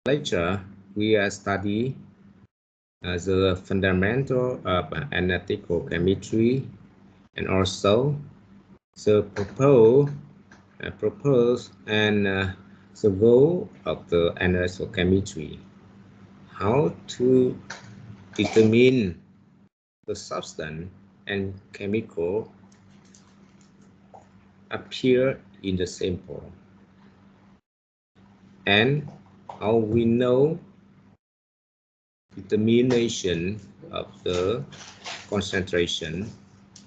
Lecture, we study the fundamental of analytical chemistry and also the purpose and the goal of the analytical chemistry. How to determine the substance and chemical appear in the sample, and how we know determination of the concentration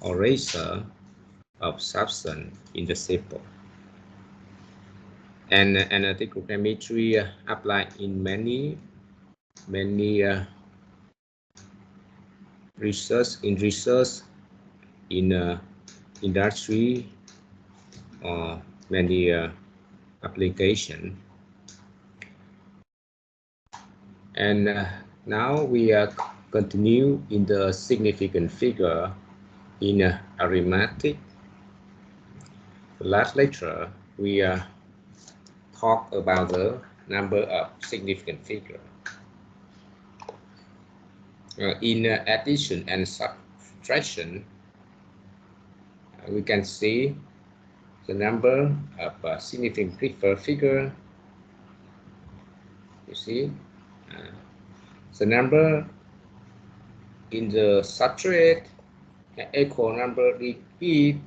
or ratio of substance in the sample. And analytical chemistry applied in many research in industry or many application. And now we continue in the significant figure in arithmetic. Last lecture we talk about the number of significant figure. In addition and subtraction, we can see the number of significant figure. You see, the number in the subtract equal number degrees,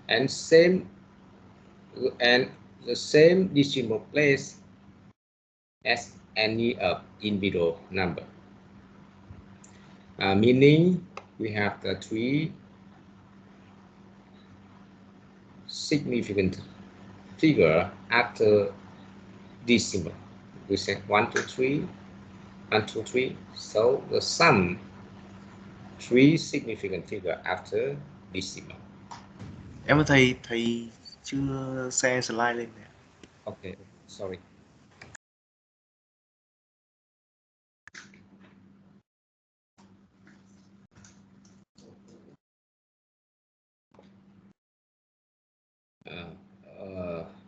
and the same decimal place as any of individual number. Meaning we have the three significant figure after decimal. We say 1, 2, 3, 1, 2, 3. So the sum three significant figure after decimal. Em thầy chưa share slide lên nè. Okay, sorry.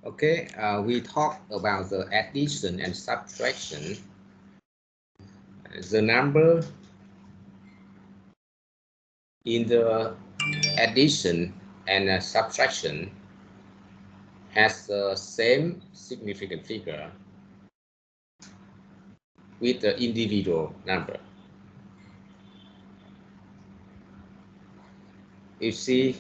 Okay, we talk about the addition and subtraction. The number in the addition and subtraction has the same significant figure with the individual number. You see,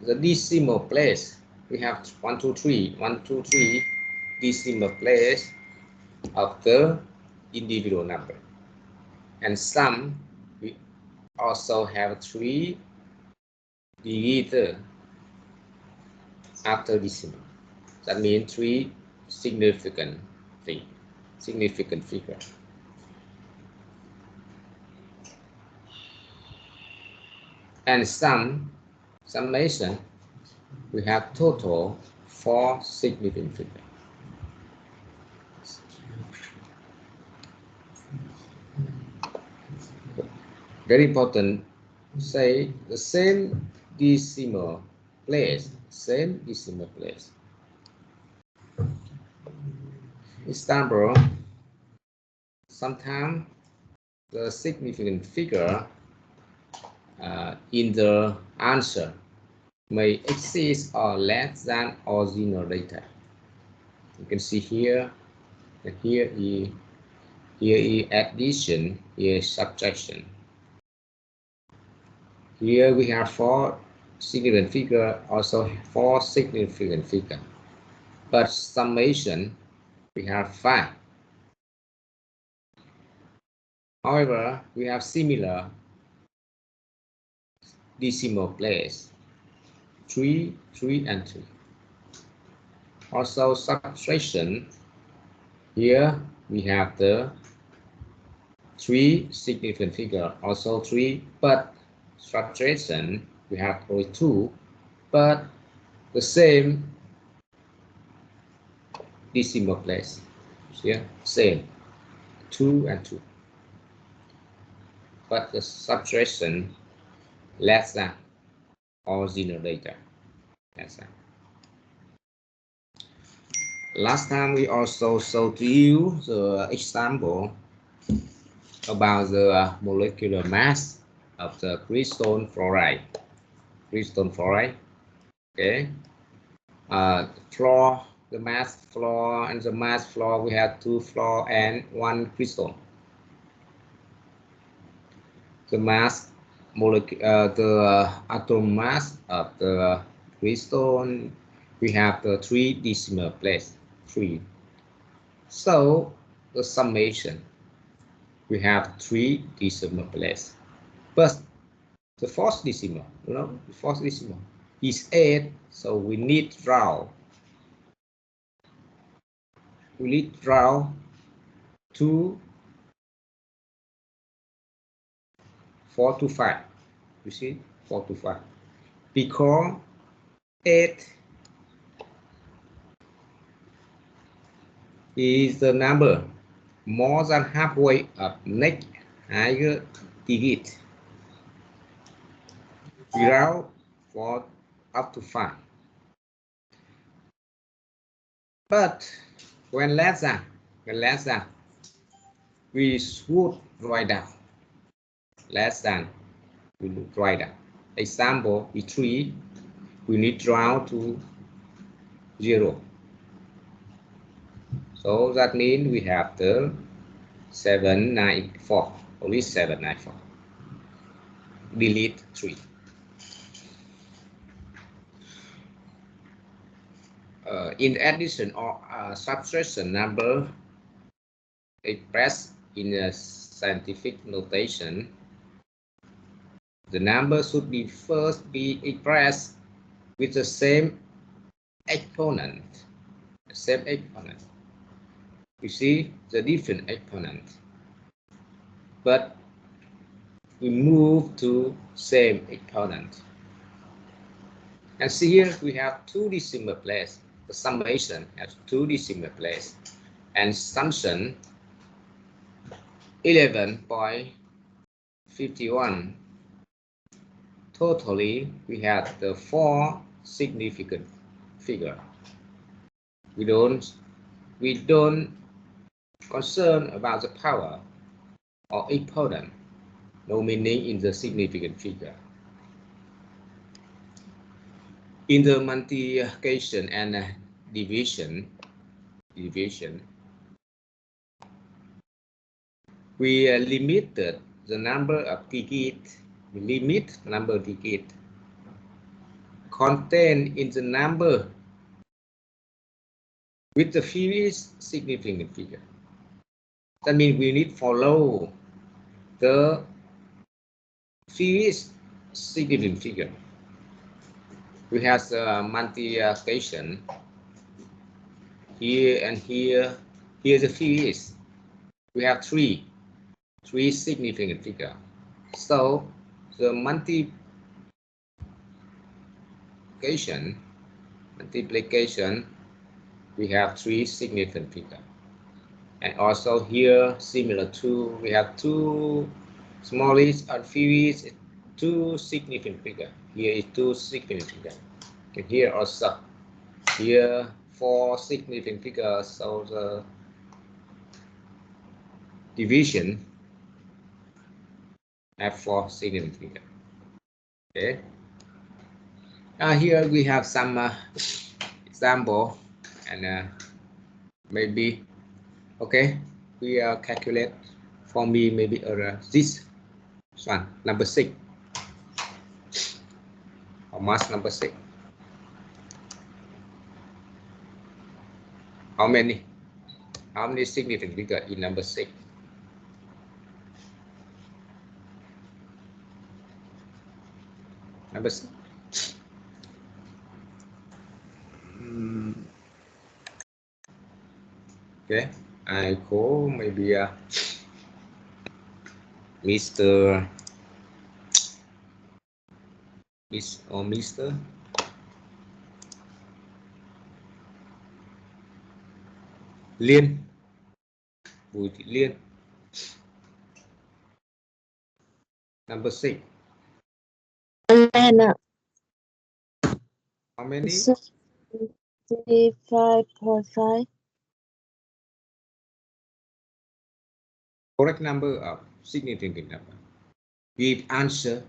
the decimal place, we have 1, 2, 3, 1, 2, 3 decimal place of the individual number. And sum, we also have 3 divisor after decimal. That means 3 significant figure. And summation, we have total 4 significant figures. Very important, say the same decimal place. Example, sometimes the significant figure in the answer may exceed or less than original data. You can see here is addition, here is subtraction. Here we have 4 significant figure, also 4 significant figure. But summation, we have 5. However, we have similar decimal place, 3, 3, and 3. Also subtraction, here we have the 3 significant figure, also 3, but subtraction we have only 2, but the same decimal place. Here, same 2 and 2, but the subtraction less than. original data. That's it. Last time we also showed to you the example about the molecular mass of the crystal fluoride. Okay. Fluor, the mass fluor and the mass fluor, we have 2 fluor and 1 crystal. The mass molecule, the atom mass of the crystal, we have the 3 decimal place, 3. So the summation, we have 3 decimal place. But the fourth decimal, the fourth decimal is 8, so we need draw. We need draw 2, 4 to 5. You see, 4 to 5. Because 8 is the number more than halfway of next higher digit. We draw for up to 5. But when less than, we should write down. Less than, we would write down. Example is 3, we need to draw to 0. So that means we have the 794, only 794. Delete 3. In addition or subtraction number expressed in a scientific notation, the number should be first be expressed with the same exponent. You see the different exponent, but we move to same exponent. And see here we have 2 decimal place. The summation has 2 decimal place, and summation 11.51. Totally, we have the 4 significant figure. We don't concern about the power or exponent. No meaning in the significant figure. In the multiplication and division, we limited the number of digits. We limit number of digits contained in the number with the fewest significant figure. That means we need to follow the fewest significant figure. We have the multiplication here and here. Here the fewest. We have three significant figure. So the multiplication, we have 3 significant figure. And also here, similar to, we have 2 smallest and fewest, 2 significant figure. Here is 2 significant figure. And here also, here 4 significant figures. So the division have 4 significant figure. Okay. Here we have some example, and maybe okay, we calculate for me maybe this one, number 6. How much number 6? How many significant figure in number 6? Number 6. Okay, I call maybe Mr. Liên, Bùi Thị Liên. Number 6. How many? 75.5. Correct number of significant number. Give answer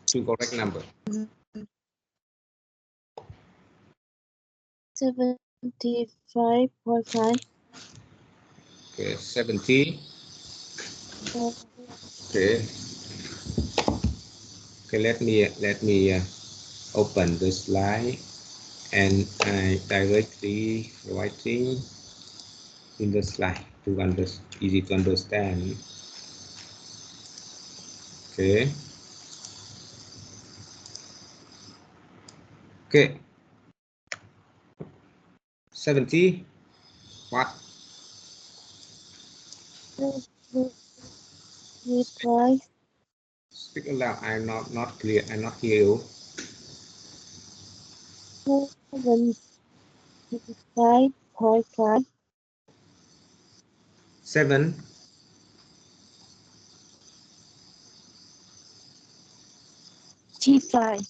to correct number. 75.5. Okay, 70. Okay. Okay, let me open the slide and I directly writing in the slide to easy to understand. Okay. Okay. 70. What? 75. Speak aloud. I'm not clear. I'm not hear you. 75.5. 7. 35.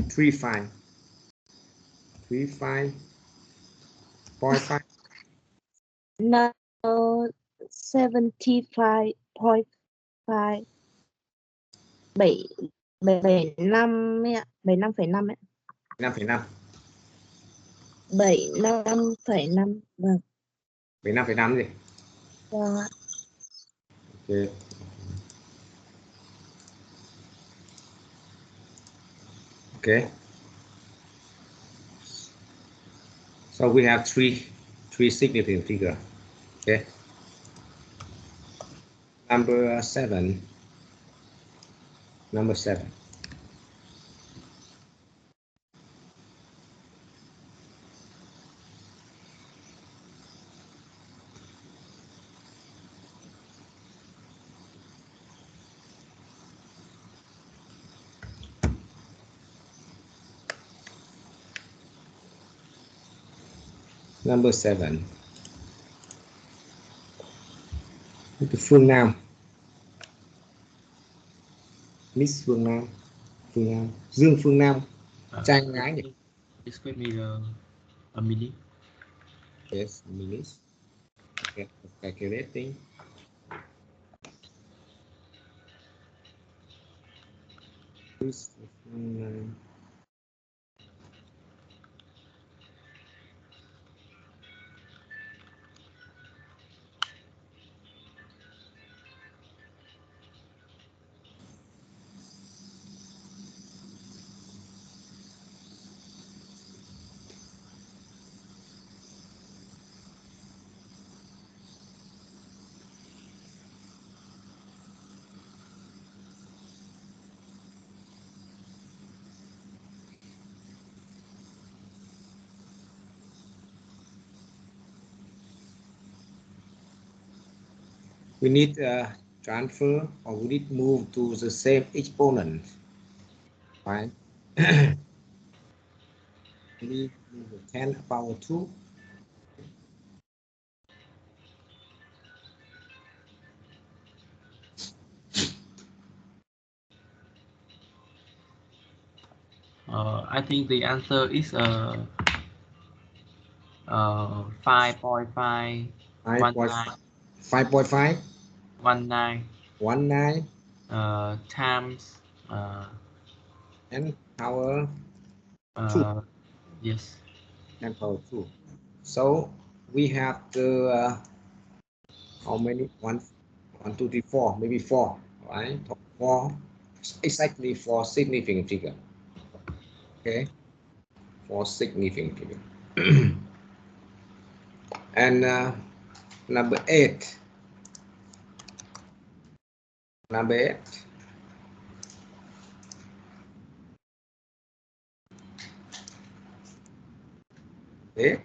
35. 35.5. No, 75.5. 75 ấy ạ. 75,5 ấy. 5,5. 75,5. Vâng. 5,5 gì? Vâng ạ. Okay. Okay. So we have three significant figure. Okay. Number 7. Number 7. Number 7. Cái Phương Nam. Miss Phương Nam. Phương Nam. Dương Phương Nam. Trai gái nhỉ? Excuse me, a minute. Yes, minutes. Okay. Calculating. Miss Phương Nam. We need transfer or we need move to the same exponent. Right? We need move the 10 power 2. I think the answer is 5.5 5.5 19 19 times and power 2. yes, And power 2. So we have the how many? 1, 1, 2, 3, 4, maybe 4, right? 4, exactly 4 significant figure. Okay, 4 significant figure. And number 8. Number 8. 8.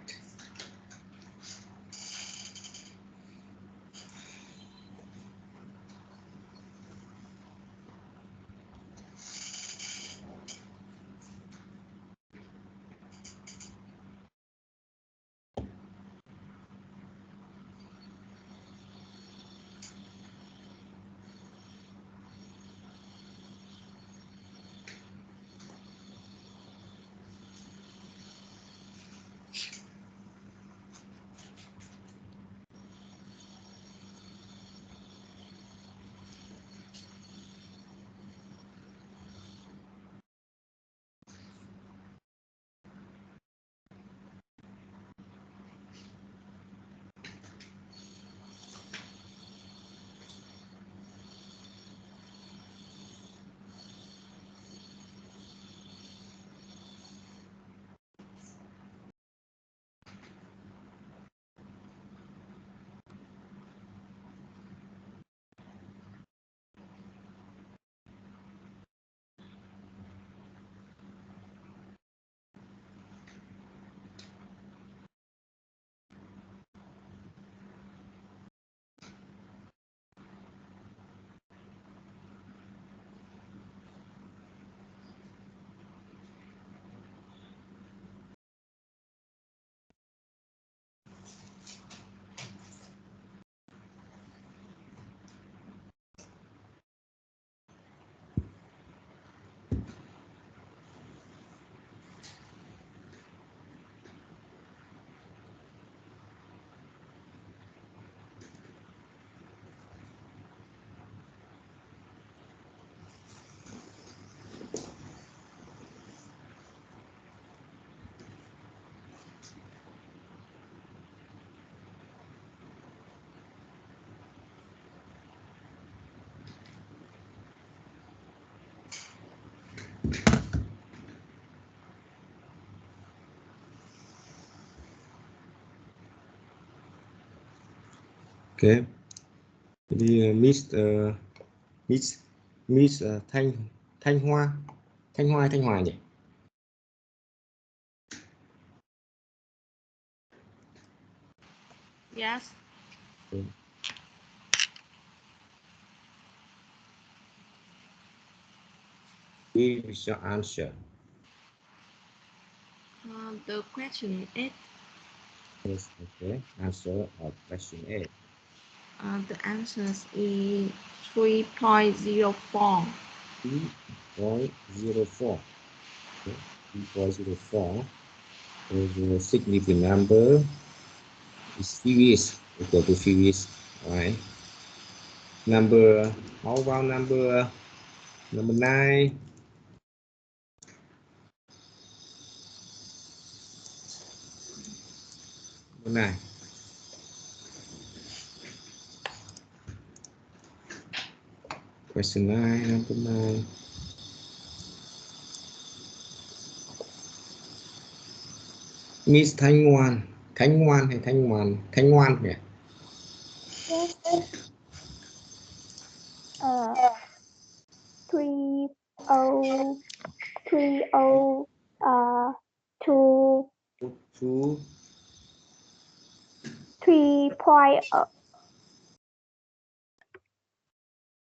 Okay. Thì Miss Thanh Hoa nhỉ? Yes. Give is your answer. The question is. Yes, okay. Answer of question A. The answer is 3.04. 3.04. Okay. 3.04. So the significant number is series, equal to series. Right. Number, how about number 9? Number 9. Question 9, number 9. Miss Thanh Ngoan hay Thanh Ngoan nhỉ? Yes.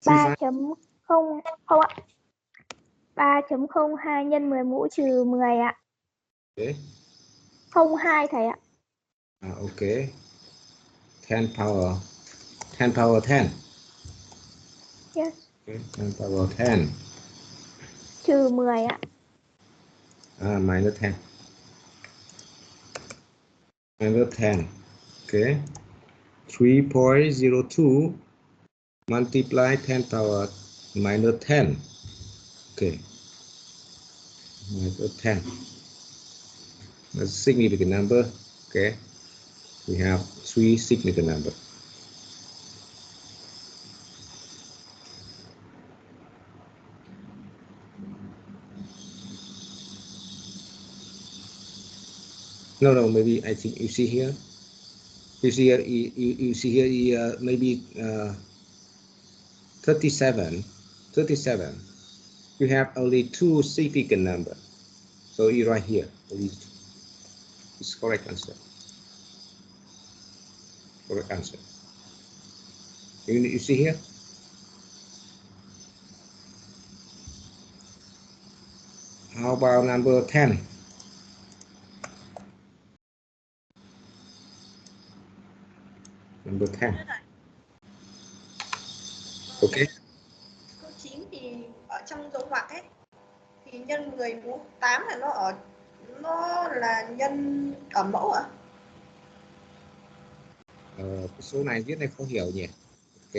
3.0 không ạ? 3.02 nhân 10 mũ trừ 10 ạ. Okay. 02 thầy ạ. Ok. 10 power 10. Yes. Okay. 10 power 10. Trừ 10 ạ. Minus 10. Minus 10. Okay. 3.02 multiply 10 power minus 10. Okay. Minus 10. That's a significant number. Okay. We have 3 significant numbers. No, maybe I think you see here. You see here, you see here, maybe 37. You have only 2 significant numbers. So you write here. It's correct answer. Correct answer. You see here? How about number 10? Number 10. Okay. Câu 9 thì ở trong dấu ngoặc ấy thì nhân 10 mũ 8 là nó là nhân ở mẫu ạ? Cái số này viết này không hiểu nhỉ? Ok.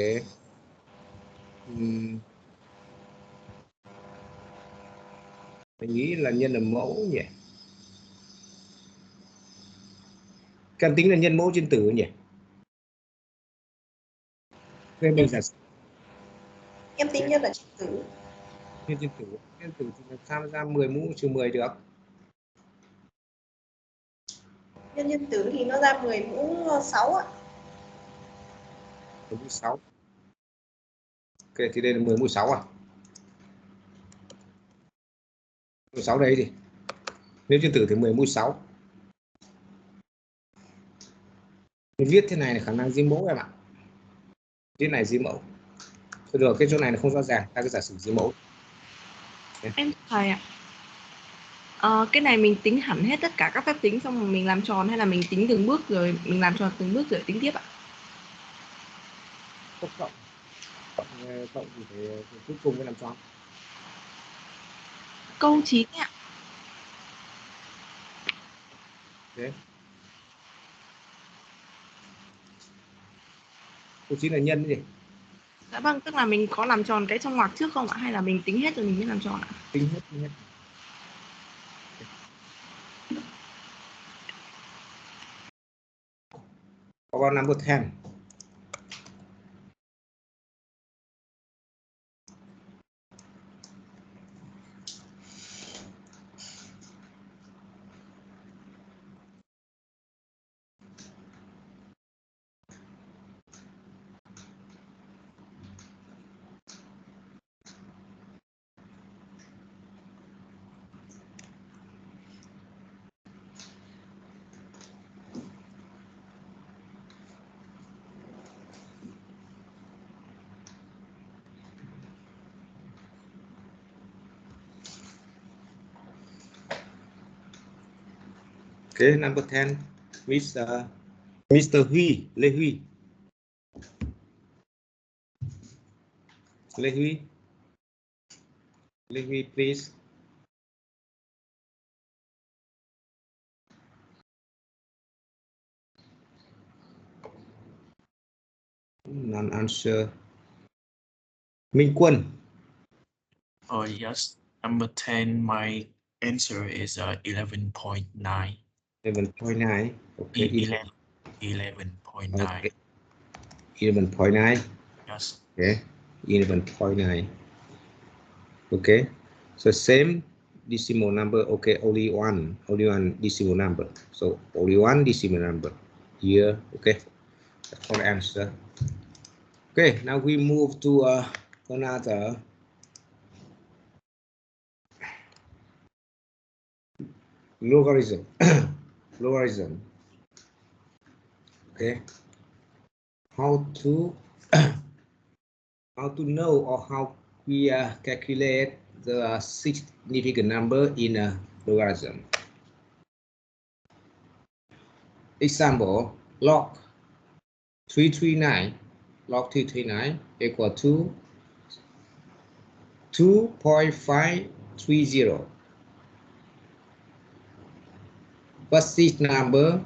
Mình nghĩ là nhân ở mẫu nhỉ? Căn tính là nhân mẫu trên tử nhỉ? Mình giả sử Em tính nhân là trên tử. Nhân trên tử thì làm sao ra 10 mũ trừ 10 được? Nhân tử thì nó ra 10 mũ 6 ạ. 10 mũ 6. Ok, thì đây là 10 mũ 6 à? 16 đây gì? Nếu trên tử thì 10 mũ 6. Mình viết thế này là khả năng di mẫu em ạ. Viết này di mẫu. Thôi được, cái chỗ này là không rõ ràng, ta cứ giả sử di mẫu. Em thầy ạ. Cái này mình tính hẳn hết tất cả các phép tính xong rồi mình làm tròn hay là mình tính từng bước rồi mình làm tròn từng bước rồi tính tiếp ạ? Cộng thì phải cuối cùng mới làm tròn. Câu 9 ạ. Thế. Câu 9 là nhân cái gì? Dạ vâng, tức là mình có làm tròn cái trong ngoặc trước không ạ? Hay là mình tính hết rồi mình mới làm tròn ạ? Tính hết. How about number 10? Okay, number 10, Mr. Huy, Lê Huy. Lê Huy. Lê Huy, please. Non-answer. Minh Quân. Oh, yes. Number 10, my answer is 11.9. 11.9. Okay. 11.9. Okay. 11.9. Yes. Okay. 11.9. Okay. So same decimal number. Okay. Only one decimal number. So only one decimal number here. Okay. That's for answer. Okay. Now we move to another. Logarithm. Logarithm. Okay. How to know or how we calculate the significant number in a logarithm. Example, log 339 equal to 2.530. But this number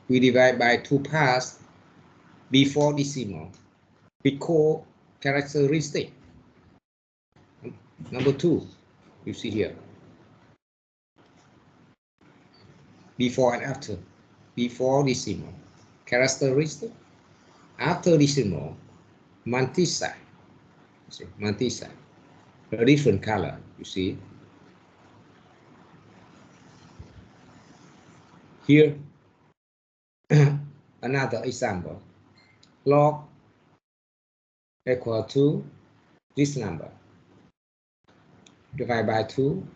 we divide by 2 parts before decimal. We call characteristic. Number 2, you see here. Before and after. Before decimal. Characteristic. After decimal. Mantissa. Mantissa. A different color, you see. Here, another example. Log equal to this number. Divide by 2.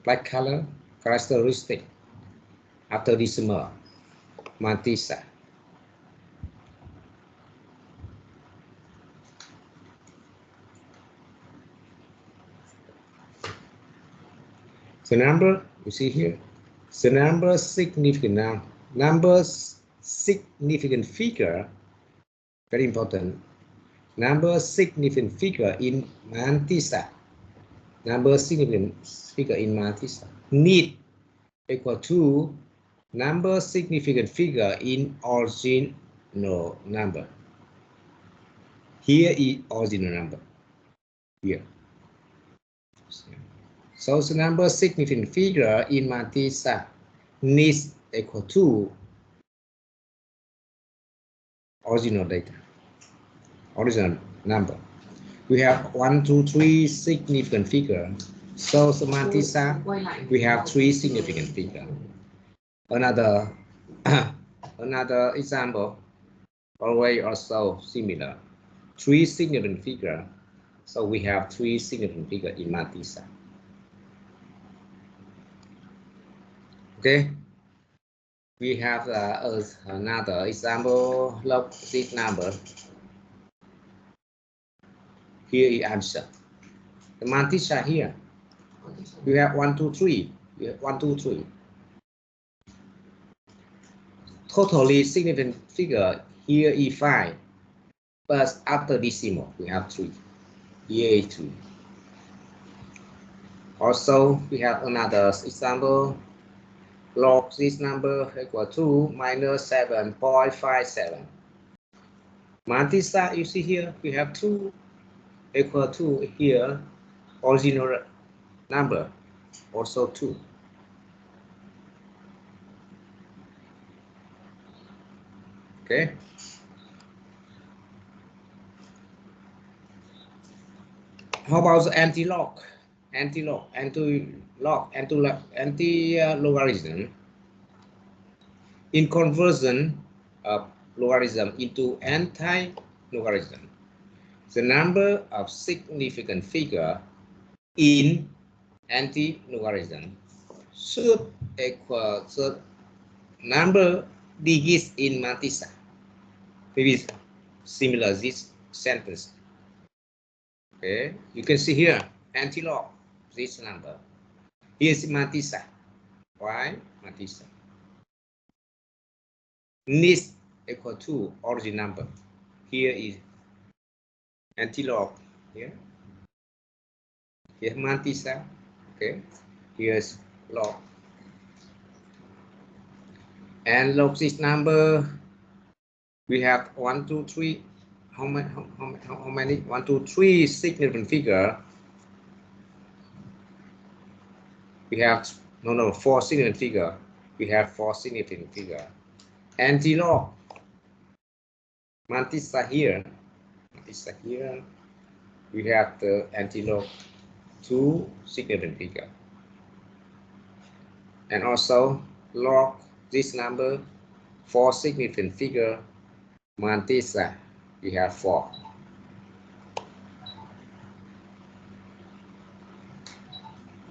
Black color. Characteristic. After decimal. Mantissa. The number you see here, the number significant figure, very important. Number significant figure in mantissa. Number significant figure in mantissa need equal to number significant figure in original number. Here is original number. Here. So the number significant figure in mantissa needs equal to original data, original number. We have 1, 2, 3 significant figure. So the mantissa we have 3 significant figure. Another another example, always also similar. 3 significant figure. So we have 3 significant figure in mantissa. Okay, we have another example. Look this number. Here is answer. The mantissa here. We have 1, 2, 3. We have 1, 2, 3. Totally significant figure here is 5. But after decimal, we have 3. Here is 3. Also, we have another example. Log this number equal to minus 7.57. Mantissa, you see here, we have 2 equal to here, original number, also 2. Okay. How about the anti-log? Anti-logarithm. In conversion of logarithm into anti-logarithm, the number of significant figure in anti-logarithm should equal the number digits in mantissa. Maybe similar this sentence. Okay, you can see here anti-log this number. Here's mantissa. Why mantissa? needs equal to origin number. Here is anti-log. Here mantissa. Okay, here's log. And log this number. We have 1, 2, 3. How many? How many? 1, 2, 3 significant figure. We have 4 significant figure. We have 4 significant figure. Anti-log. Mantissa here. Mantissa here. We have the anti-log 2 significant figure. And also log this number 4 significant figure. Mantissa. We have 4.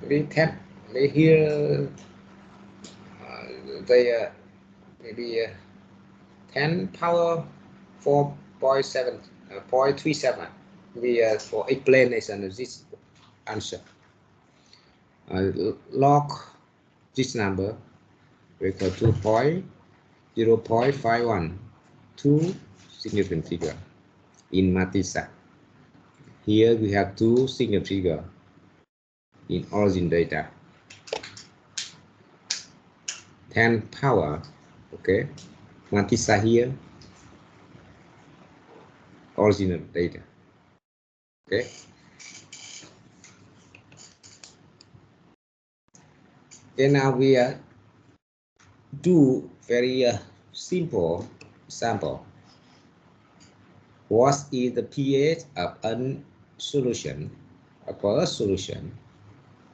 Maybe 10. Maybe here they maybe 10 power 4.7 0.37. Maybe for explanation of this answer. Log this number equal to 0.51. 2 significant figure in Mantissa. Here we have 2 significant figure in origin data. 10 power, okay. Mantissa here, original data, okay. Then now we do very simple example. What is the pH of a solution, aqueous solution,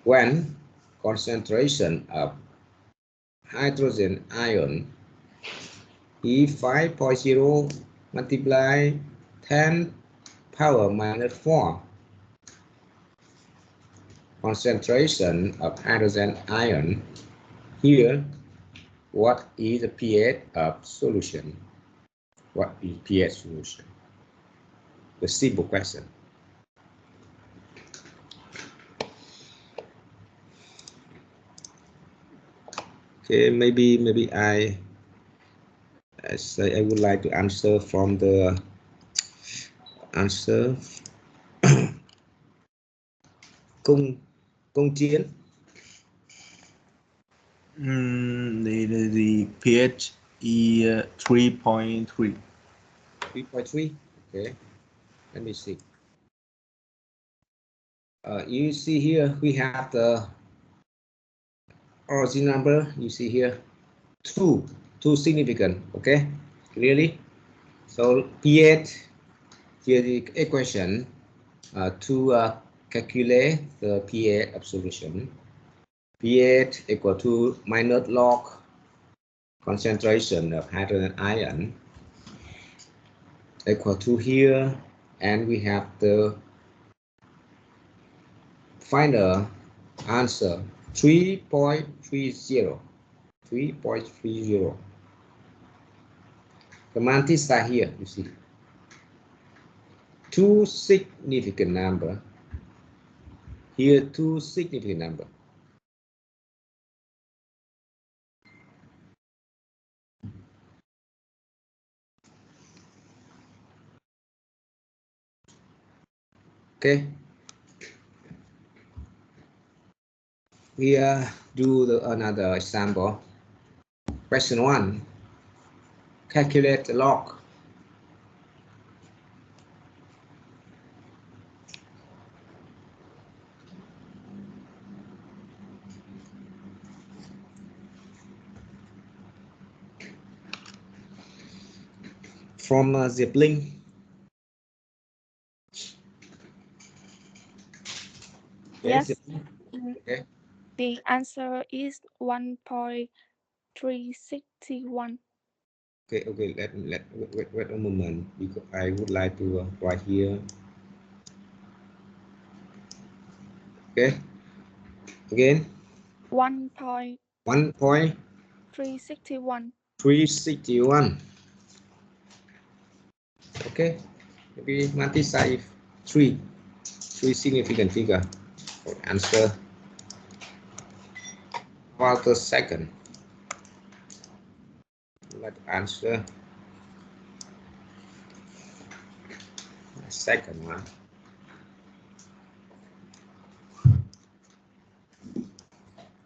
when concentration of hydrogen ion is 5.0 multiply 10 power minus 4. Concentration of hydrogen ion. Here, what is the pH of solution? What is pH solution? The simple question. Okay, maybe I say I would like to answer from the answer công chiến. The pH is 3.3. 3.3. Okay, let me see. You see here we have the origin number. You see here two significant. Okay, clearly. So pH, here the equation to calculate the pH of solution. pH equal to minus log concentration of hydrogen ion equal to here, and we have the final answer 3.30. 3.30. The Mantissa here, you see, 2 significant number. Here, 2 significant number. Okay. We do another example. Question 1. Calculate the log. From Zipling. Yes. Okay. The answer is 1.361. Okay. Wait a moment, because I would like to write here. Okay. Again. 1.361. 361. Okay. Maybe Mantissa is 3 significant figure for answer. About the second. Let's answer. Second one.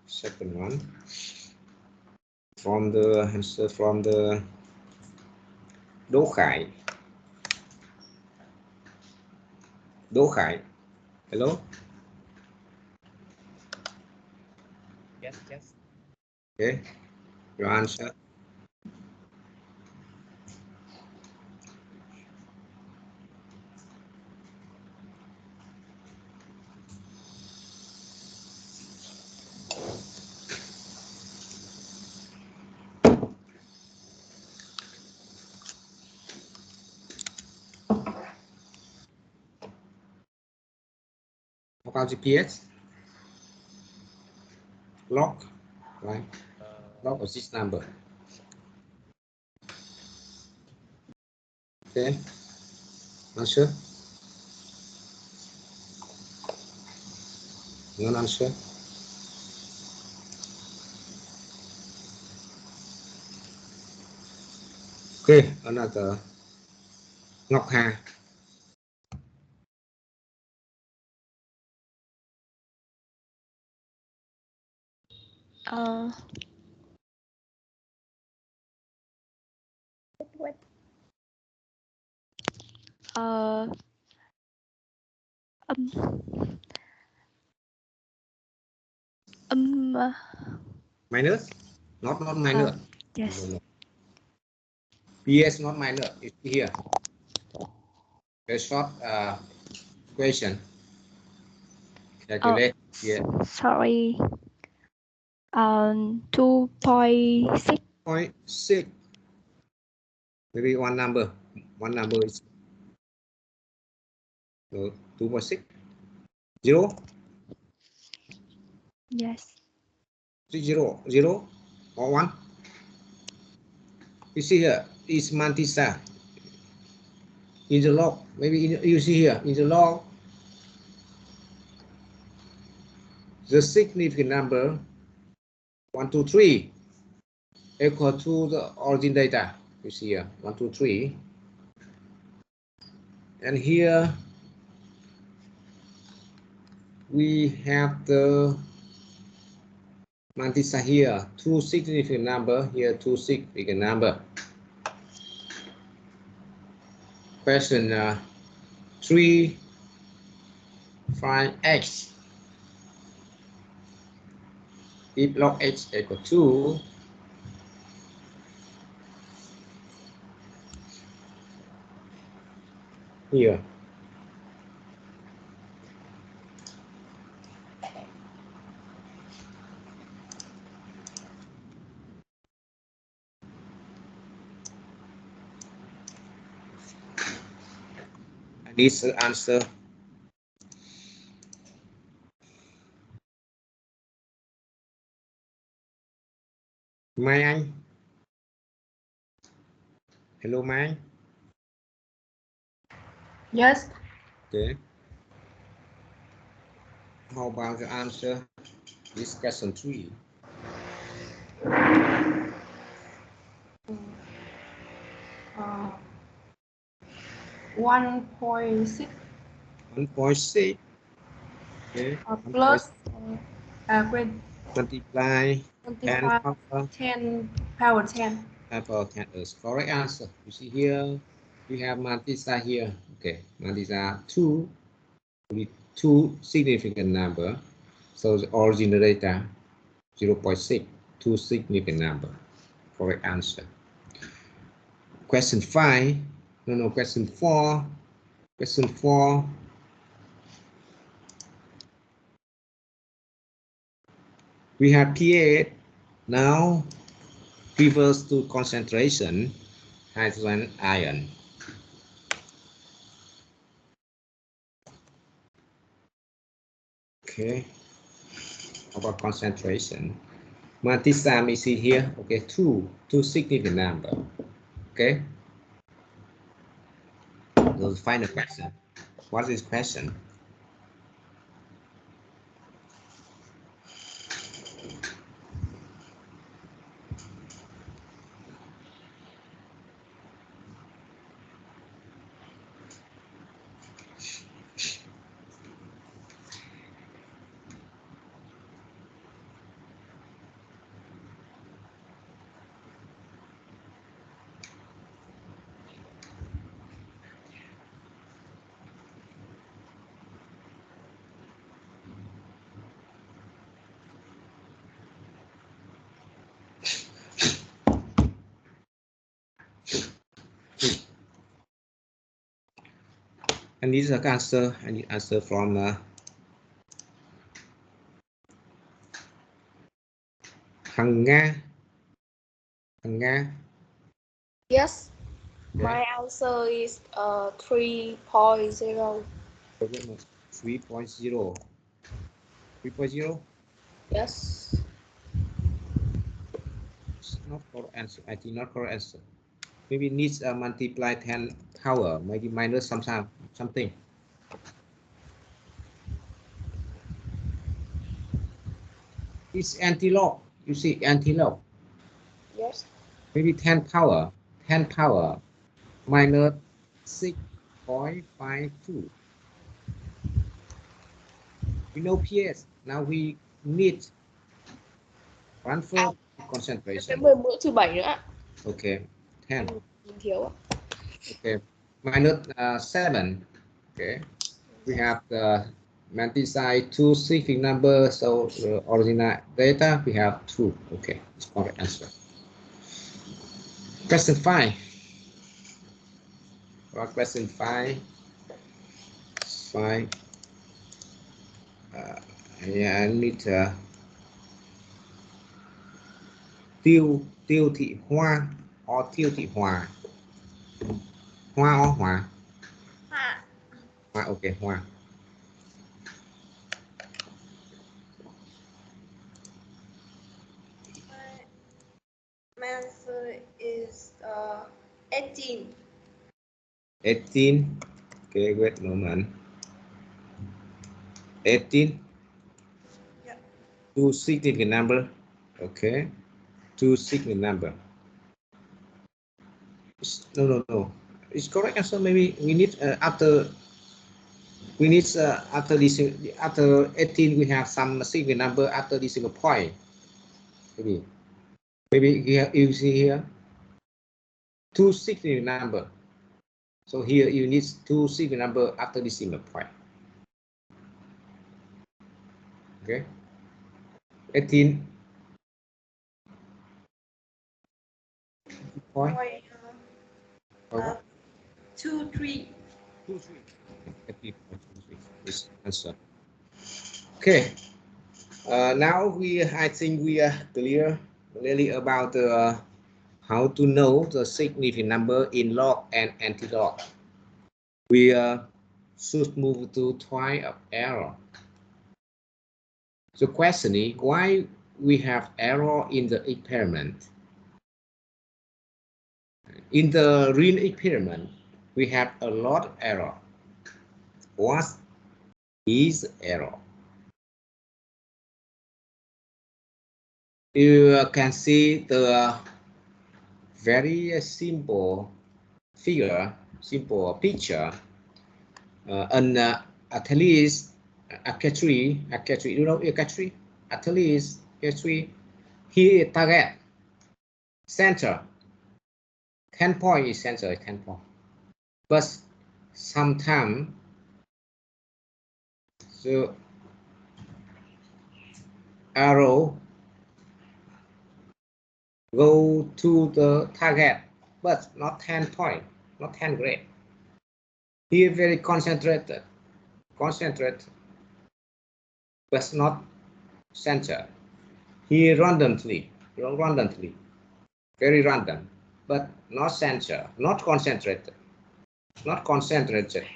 Second one. From the answer from the Đỗ Khải. Đỗ Khải. Hello? Yes. Okay. Your answer. How about GPS? Log, right? Log of this number. Okay. Answer. Non answer. Okay, another. Ngọc Hà. Wait. Minus? Not minus. Yes. No. PS not minus. It's here. A short question. Calculate here. Sorry. 2.6. 0.6. Maybe one number. One number is 2.6. 0. Yes. 0 or 1. You see here is mantissa. In the log, maybe you see here in the log, the significant number 1, 2, 3 equal to the origin data. You see here 1, 2, 3, and here we have the mantissa here, 2 significant number here, 2 significant number. Question 3, find x. If log x equal to here. I need the answer. Mai Anh. Hello Mai Anh. Yes. Okay. How about the answer? This question 3. 1.6 1.6. Okay. plus multiply 25 10 power 10. Power 10 is correct answer. You see here we have mantissa here. Okay, mantissa 2 with 2 significant number. So the original data 0.6, 2 significant number. Correct answer. Question 5. No, question 4. Question 4. We have pH. Now reverse to concentration, hydrogen ion. Okay. About concentration. Mantissa we see here. Okay, two significant number. Okay. The final question. What is question? I need the answer. I need answer from Hằng Nga. Hằng Nga. Yes. Okay. My answer is 3.0. 3.0. 3.0. Yes. It's not correct answer. I think not correct answer. Maybe needs a multiply 10 power, maybe minus something. It's anti-log. You see anti-log. Yes. Maybe 10 power minus 6.52. We know PS. Now we need transfer Cái concentration. 10 mũ trừ 7 nữa ạ. Okay, 10. Mình thiếu ạ. Okay, minus 7. Okay, we have the multiply two significant number, so the original data we have 2. Okay, it's correct answer. Question 5. Question 5. 5. Yeah, I need Tiêu Thị Hoa or Tiêu Thị Hòa. Hoa or Hòa? Hoa. Hoa, okay, Hoa. My answer is 18. 18. Okay, wait a moment. 18. Yeah. Two significant number. Okay. Two significant number. No. It's correct answer. Maybe we need after this, after 18 we have some significant number after this single point. Maybe here you see here two significant number. So here you need two significant number after this single point. Okay. 18. Point. 2, 3. 2, 3. This answer. Okay. Now I think we are clear really about how to know the significant number in log and anti-log. We should move to trial of error. The question is why we have error in the experiment. In the real experiment, we have a lot of error. What is error? You can see the very simple figure, simple picture. At least a tree, you know a tree? At least a tree. Here target center. 10 point is center 10 point. But sometimes the arrow go to the target, but not 10 point, not 10 grade. Here very concentrated, but not center. Here randomly, very random, but not center, not concentrated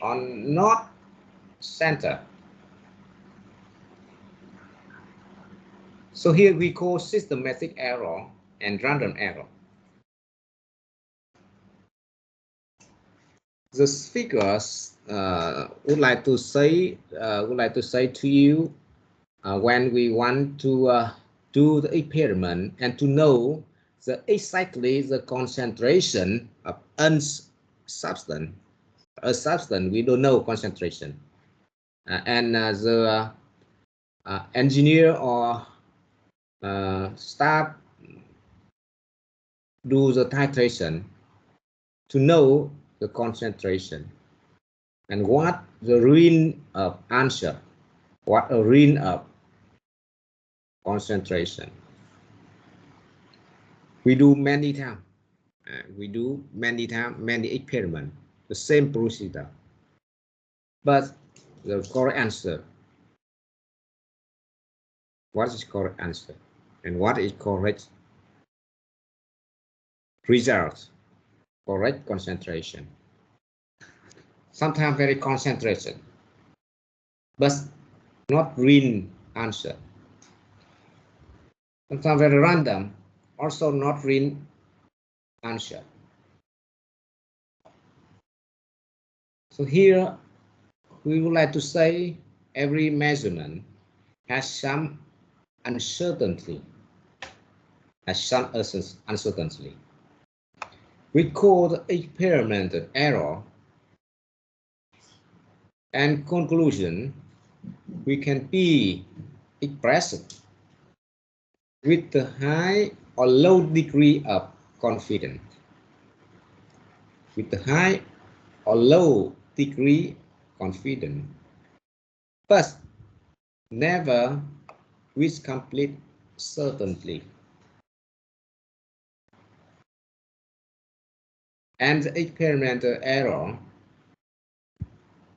on not center. So here we call systematic error and random error. These figures would like to say to you when we want to do the experiment and to know exactly the concentration of a substance we don't know concentration, and the engineer or staff do the titration to know the concentration and what the range of answer, what a range of concentration. We do many times. Many experiments, the same procedure. But the correct answer, what is correct answer and what is correct result? Correct concentration. Sometimes very concentrated, but not real answer. Sometimes very random, also not real answer. So here we would like to say every measurement has some uncertainty. We call the experimental error, and conclusion we can be expressed with the high or low degree of confidence. With the high or low degree confidence, but never with complete certainty. And the experimental error,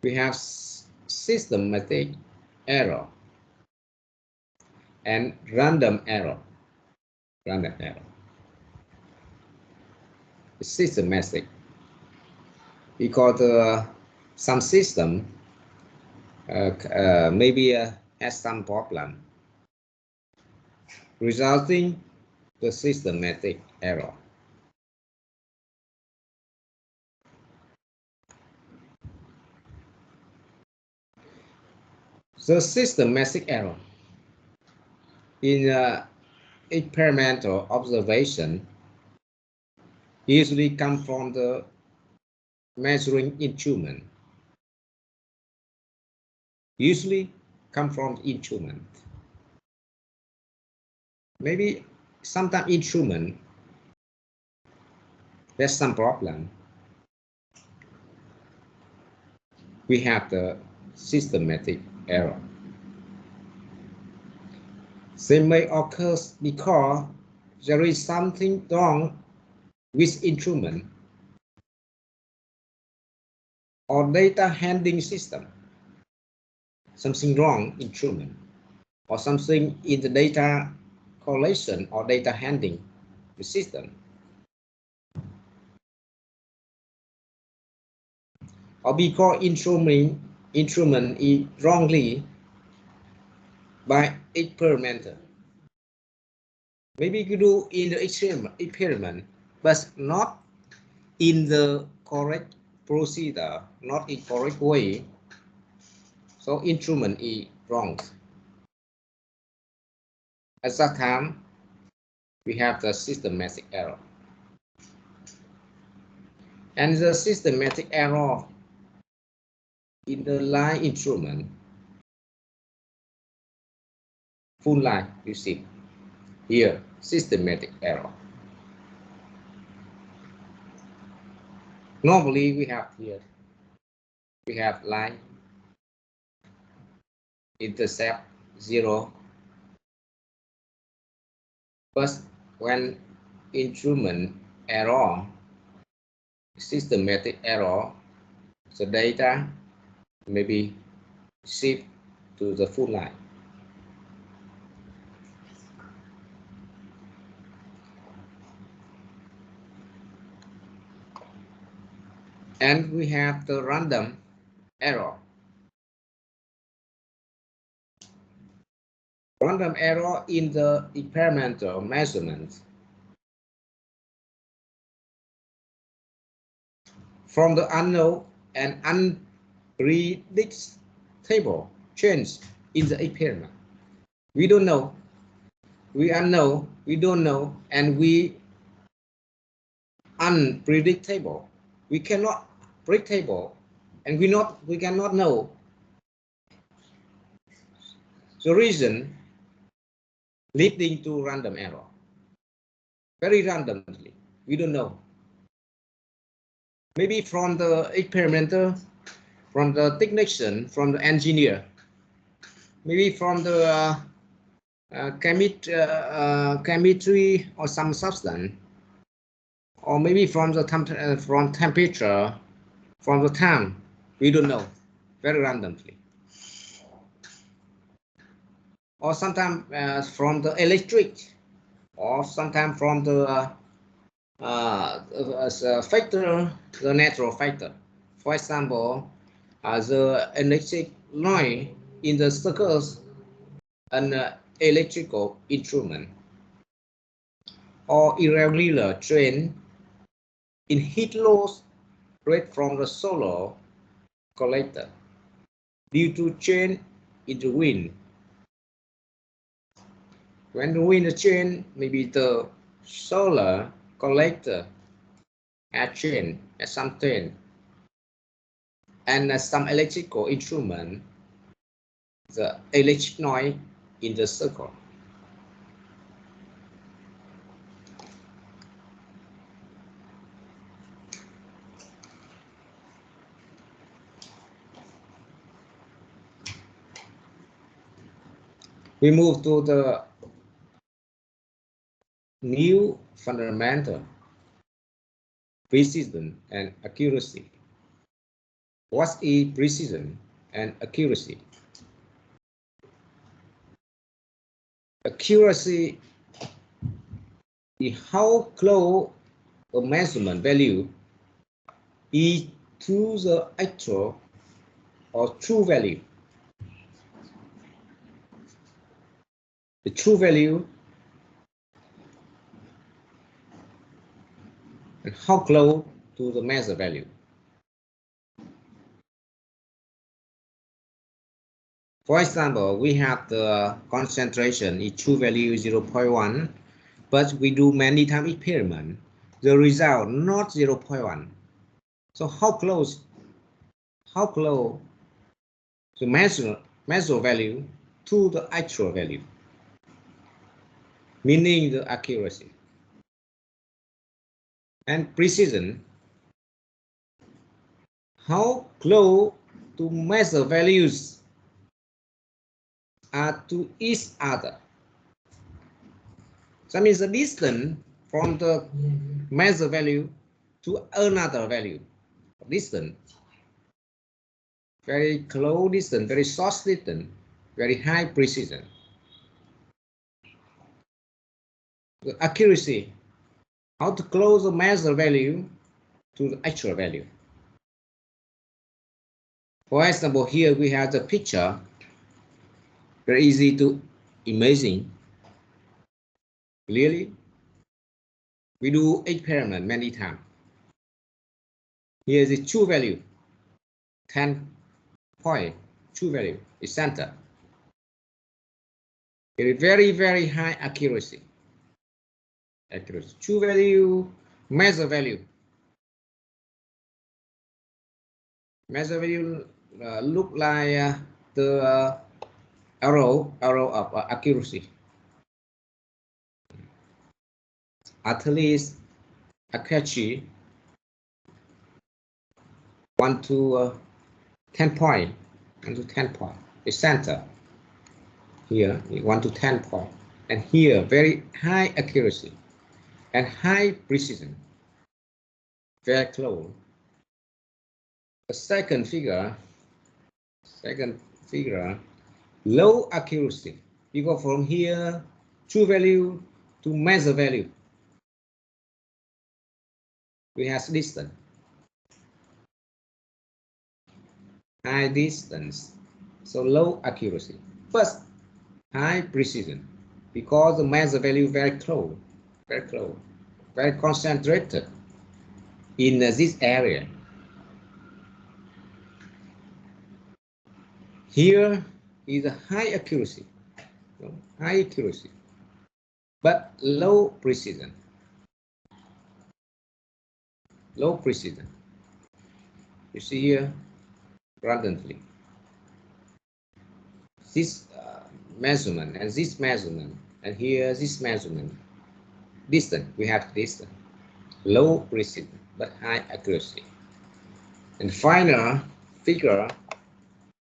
we have systematic error and random error. Systematic, because some system maybe has some problem, resulting the systematic error. The systematic error in experimental observation usually come from the measuring instrument. Maybe sometimes instrument there's some problem. We have the systematic error. They may occur because there is something wrong with instrument or data handling system. Something wrong in instrument or something in the data collation or data handling the system. Or because instrument is wrongly by experimenter. Maybe you do in the experiment, but not in the correct procedure, not in correct way. So instrument is wrong. At that time, we have the systematic error. And the systematic error in the line instrument, full line, you see here, systematic error. Normally we have here, we have line intercept 0. But when instrument error, systematic error, the data may be shift to the full line. And we have the random error. Random error in the experimental measurement. From the unknown and unpredictable change in the experiment. We don't know. We unknown, we don't know, and we unpredictable. We cannot predictable, and we cannot know the reason leading to random error. Very randomly, we don't know. Maybe from the experimenter, from the technician, from the engineer, maybe from the chemistry or some substance, or maybe from the temperature, from the time, we don't know. very randomly. Or sometimes from the electric, or sometimes from the factor, the natural factor. For example, the electric noise in the circuits, an electrical instrument, or irregular trend in heat loss rate from the solar collector due to change in the wind. When the wind change, maybe the solar collector has changed at some time, and some electrical instrument, the electric noise in the circle. We move to the new fundamental, precision and accuracy. What is precision and accuracy? Accuracy is how close a measurement value is to the actual or true value. The true value and how close to the measure value. For example, we have the concentration is true value 0.1, but we do many times experiment, the result not 0.1. So how close the measure value to the actual value, meaning the accuracy. And precision, how close to measure values are to each other. That means the distance from the measure value to another value. Distance, very close distance, very short distance, very high precision. The accuracy, how to close the measure value to the actual value. For example, here we have the picture, very easy to imagine. Clearly, we do experiment many times. Here is the true value, 10 point, true value is center. It is very, very high accuracy. True value, measure value. Measure value look like the arrow of accuracy. At least accuracy 1 to 10 point, 1 to 10 point. The center here 1 to 10 point, and here very high accuracy and high precision, very close. The second figure, low accuracy. You go from here, true value to measure value. We have distance, high distance, so low accuracy. First, high precision, because the measure value very close, very concentrated in this area. Here is a high accuracy, but low precision. Low precision. You see here, randomly. This measurement and this measurement, and here this measurement. Distance, we have distance. Low precision, but high accuracy. And final figure,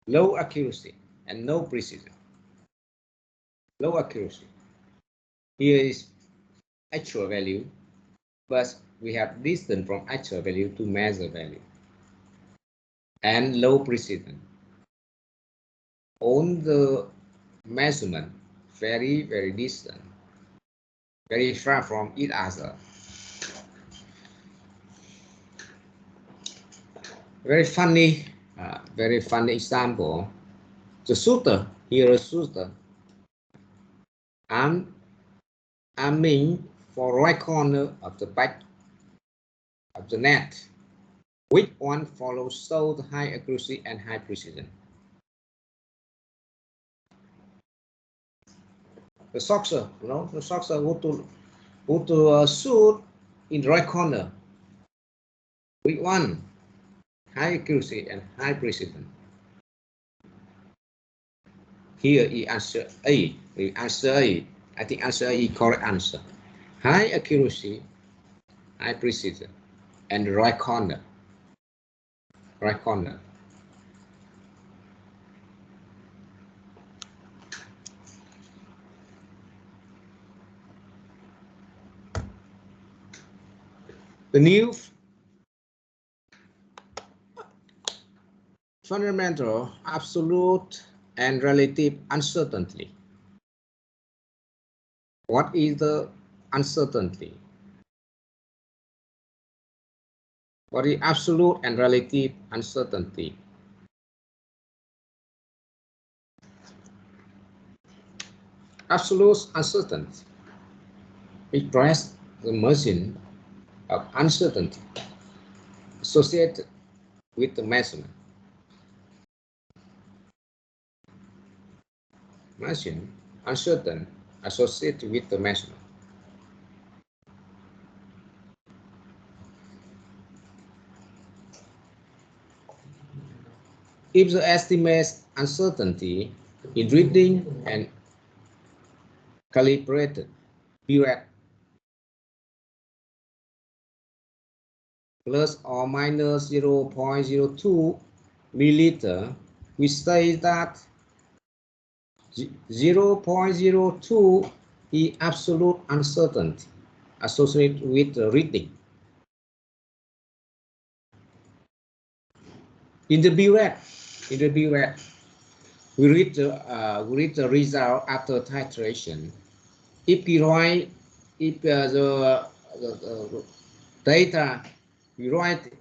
low accuracy and no precision. Low accuracy. Here is actual value, but we have distance from actual value to measure value. And low precision, on the measurement very distant, very far from each other. Very funny example. The shooter here, a shooter aiming for right corner of the back of the net. Which one follows so the high accuracy and high precision? The boxer, the boxer who to shoot in the right corner. Which one? High accuracy and high precision. Here is answer A. Answer A. I think answer A is correct answer. High accuracy, high precision, and the right corner. Right corner. The new fundamental, absolute, and relative uncertainty. What is the uncertainty? What is absolute and relative uncertainty? Absolute uncertainty expresses the margin of uncertainty associated with the measurement. Margin uncertain associated with the measurement. If the estimate uncertainty in reading and calibrated period plus or minus 0.02 milliliter, we say that 0.02 is absolute uncertainty associated with the reading. In the burette, we read the result after titration. If we write, the data, we write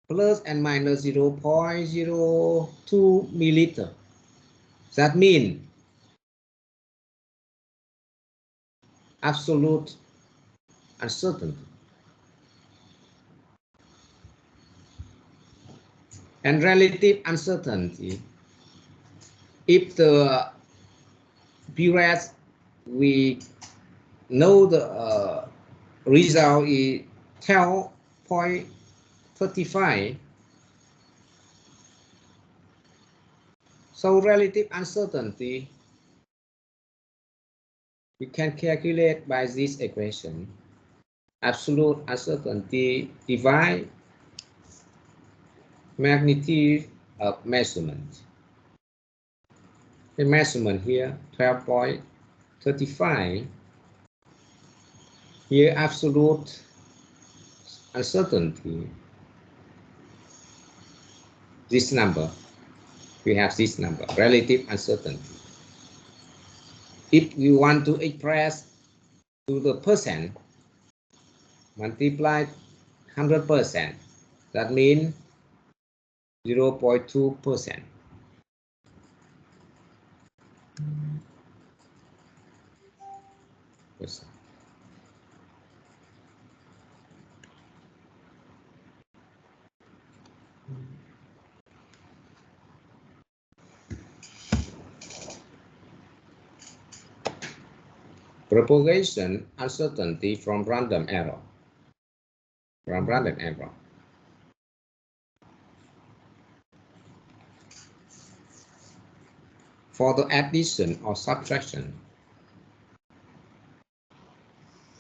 plus and minus 0.02 milliliter. That means absolute uncertainty. And relative uncertainty, if the burette we know the result is 12.35, so relative uncertainty we can calculate by this equation. Absolute uncertainty divide magnitude of measurement. The measurement here 12.35. Here absolute uncertainty. This number, we have this number, relative uncertainty. If you want to express to the percent, multiply 100%. That means 0.2%. Propagation uncertainty from random error. For the addition or subtraction,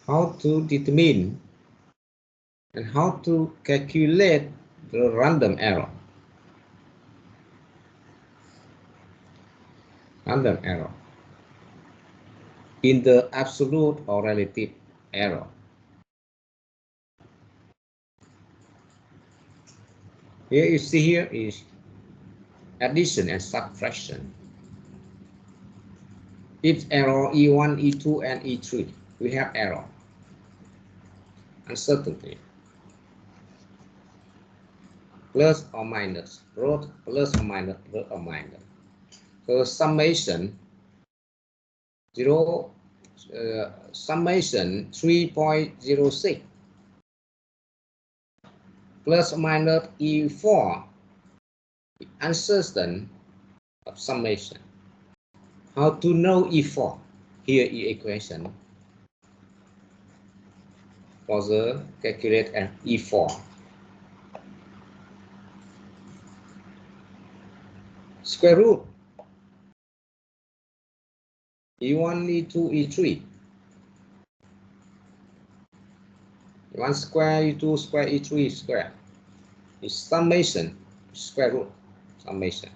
how to determine and how to calculate the random error. Random error in the absolute or relative error. Here you see here is addition and subtraction. If error E1, E2, and E3, we have error, uncertainty, plus or minus, plus or minus, plus or minus. So summation summation 3.06 plus or minus E4, uncertain of summation. How to know E4? Here is equation for the calculate E4. Square root E1, E2, E3. E1 square, E2 square, E3 square. Is summation, square root, summation.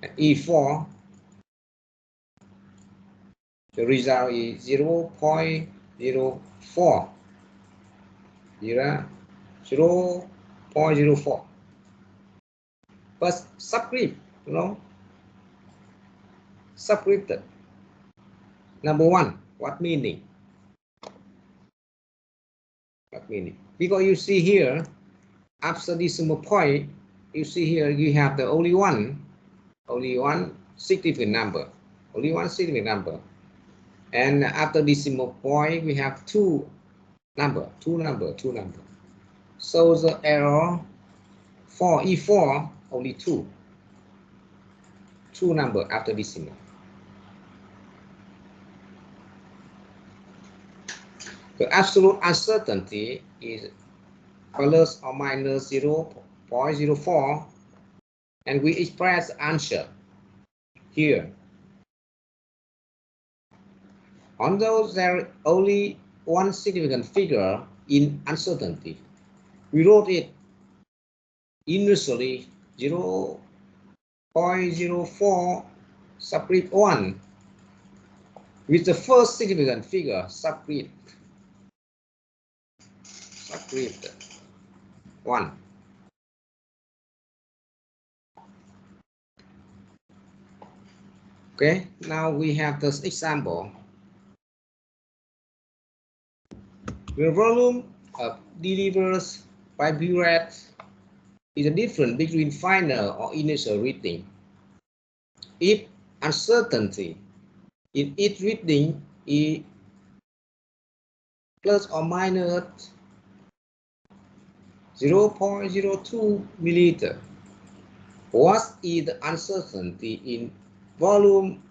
And E4, the result is 0.04. 0.04. But subscript, subscripted. Number one, what meaning? What meaning? Because you see here, after decimal point, you see here you have the only one significant number, and after decimal point we have two number. So the error for E4 only two number after decimal. The absolute uncertainty is plus or minus 0.04, and we express the answer here. Although there is only one significant figure in uncertainty, we wrote it initially 0.04 subscript 1 with the first significant figure subscript 1. Okay, now we have this example. The volume of delivers by burette is the difference between final or initial reading. If uncertainty in each reading is plus or minus 0.02 milliliter, what is the uncertainty in volume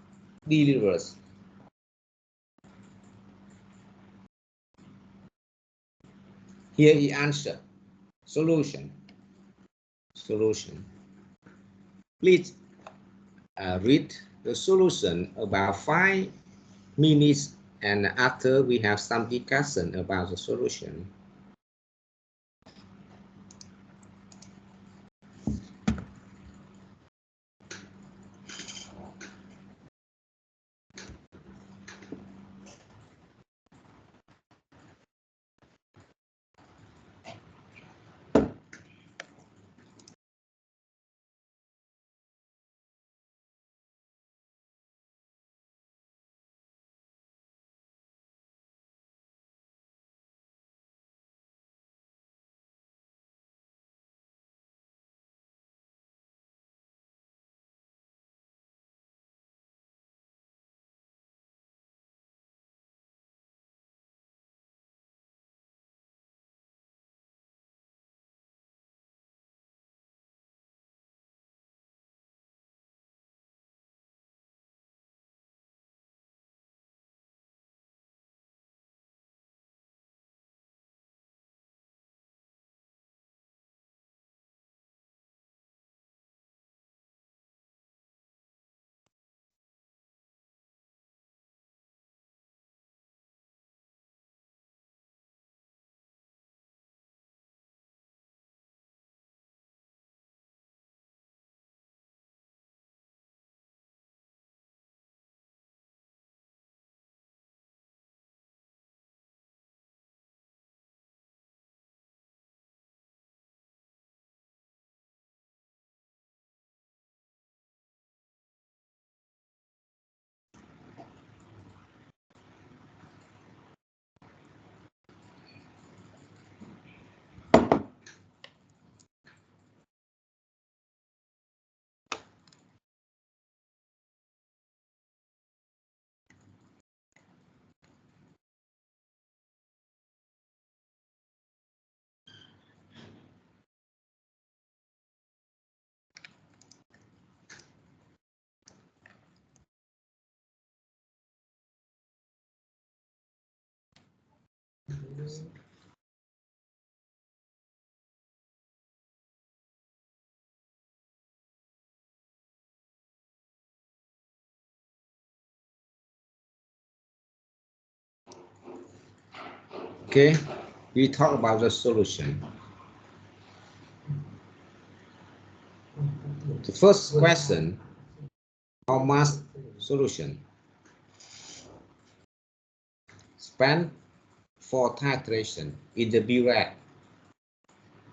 delivers? Here is answer. Solution. Please read the solution about 5 minutes, and after we have some discussion about the solution. Okay, we talk about the solution. The first question, how much solution spent for titration in the burette?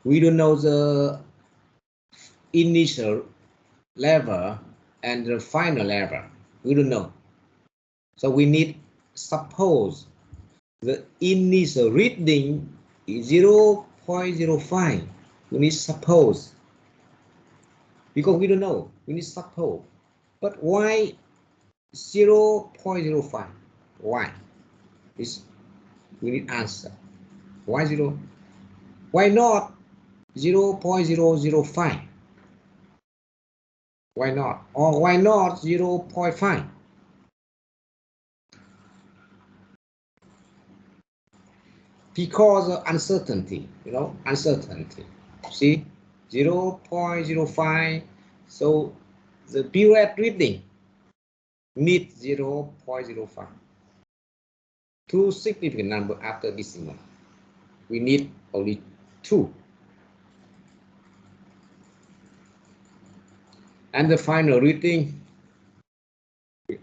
We don't know the initial level and the final level. We don't know. So we need suppose the initial reading is 0.05. We need suppose because we don't know. We need suppose. But why 0.05? Why? We need answer. Why 0? Why not 0.005? Why not? Or why not 0.5? Because of uncertainty, uncertainty. See, 0.05. So the burette reading needs 0.05. Two significant number after decimal. We need only 2. And the final reading,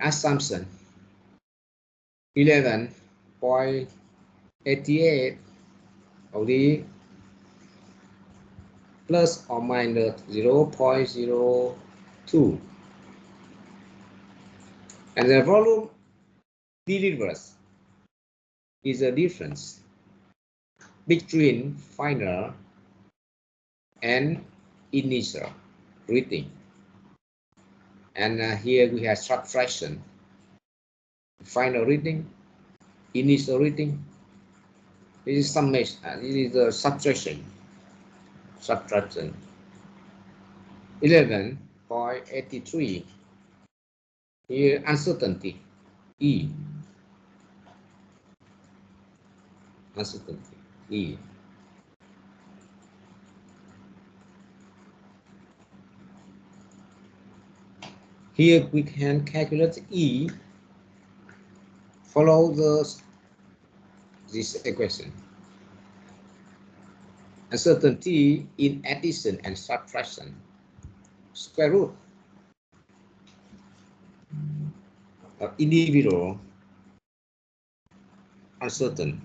assumption 11.88 only plus or minus 0.02. And the volume delivers is a difference between final and initial reading. And here we have subtraction. Final reading, initial reading. This is summation. This is the subtraction. Subtraction. 11.83. Here uncertainty. E. Uncertainty. E. Here we can calculate E. Follow this equation. Uncertainty in addition and subtraction. Square root of individual uncertain.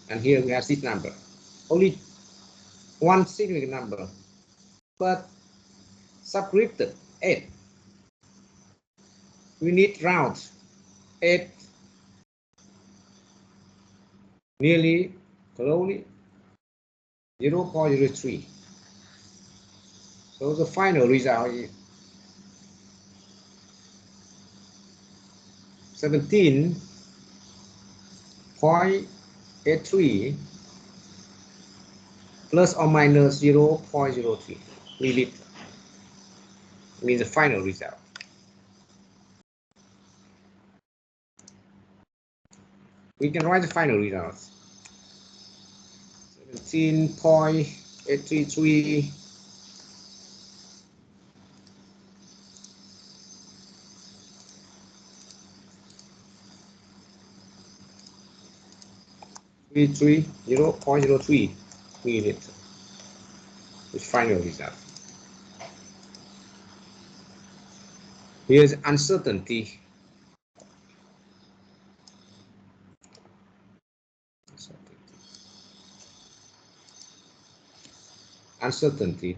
And here we have this number. Only one significant number, but subscripted 8. We need round 8, nearly closely 0.03. So the final result is 17.83 plus or minus 0.03 milliliter. Means the final result. We can write the final results. 17.833 0.03 milliliter. The final result. Here's uncertainty. Uncertainty.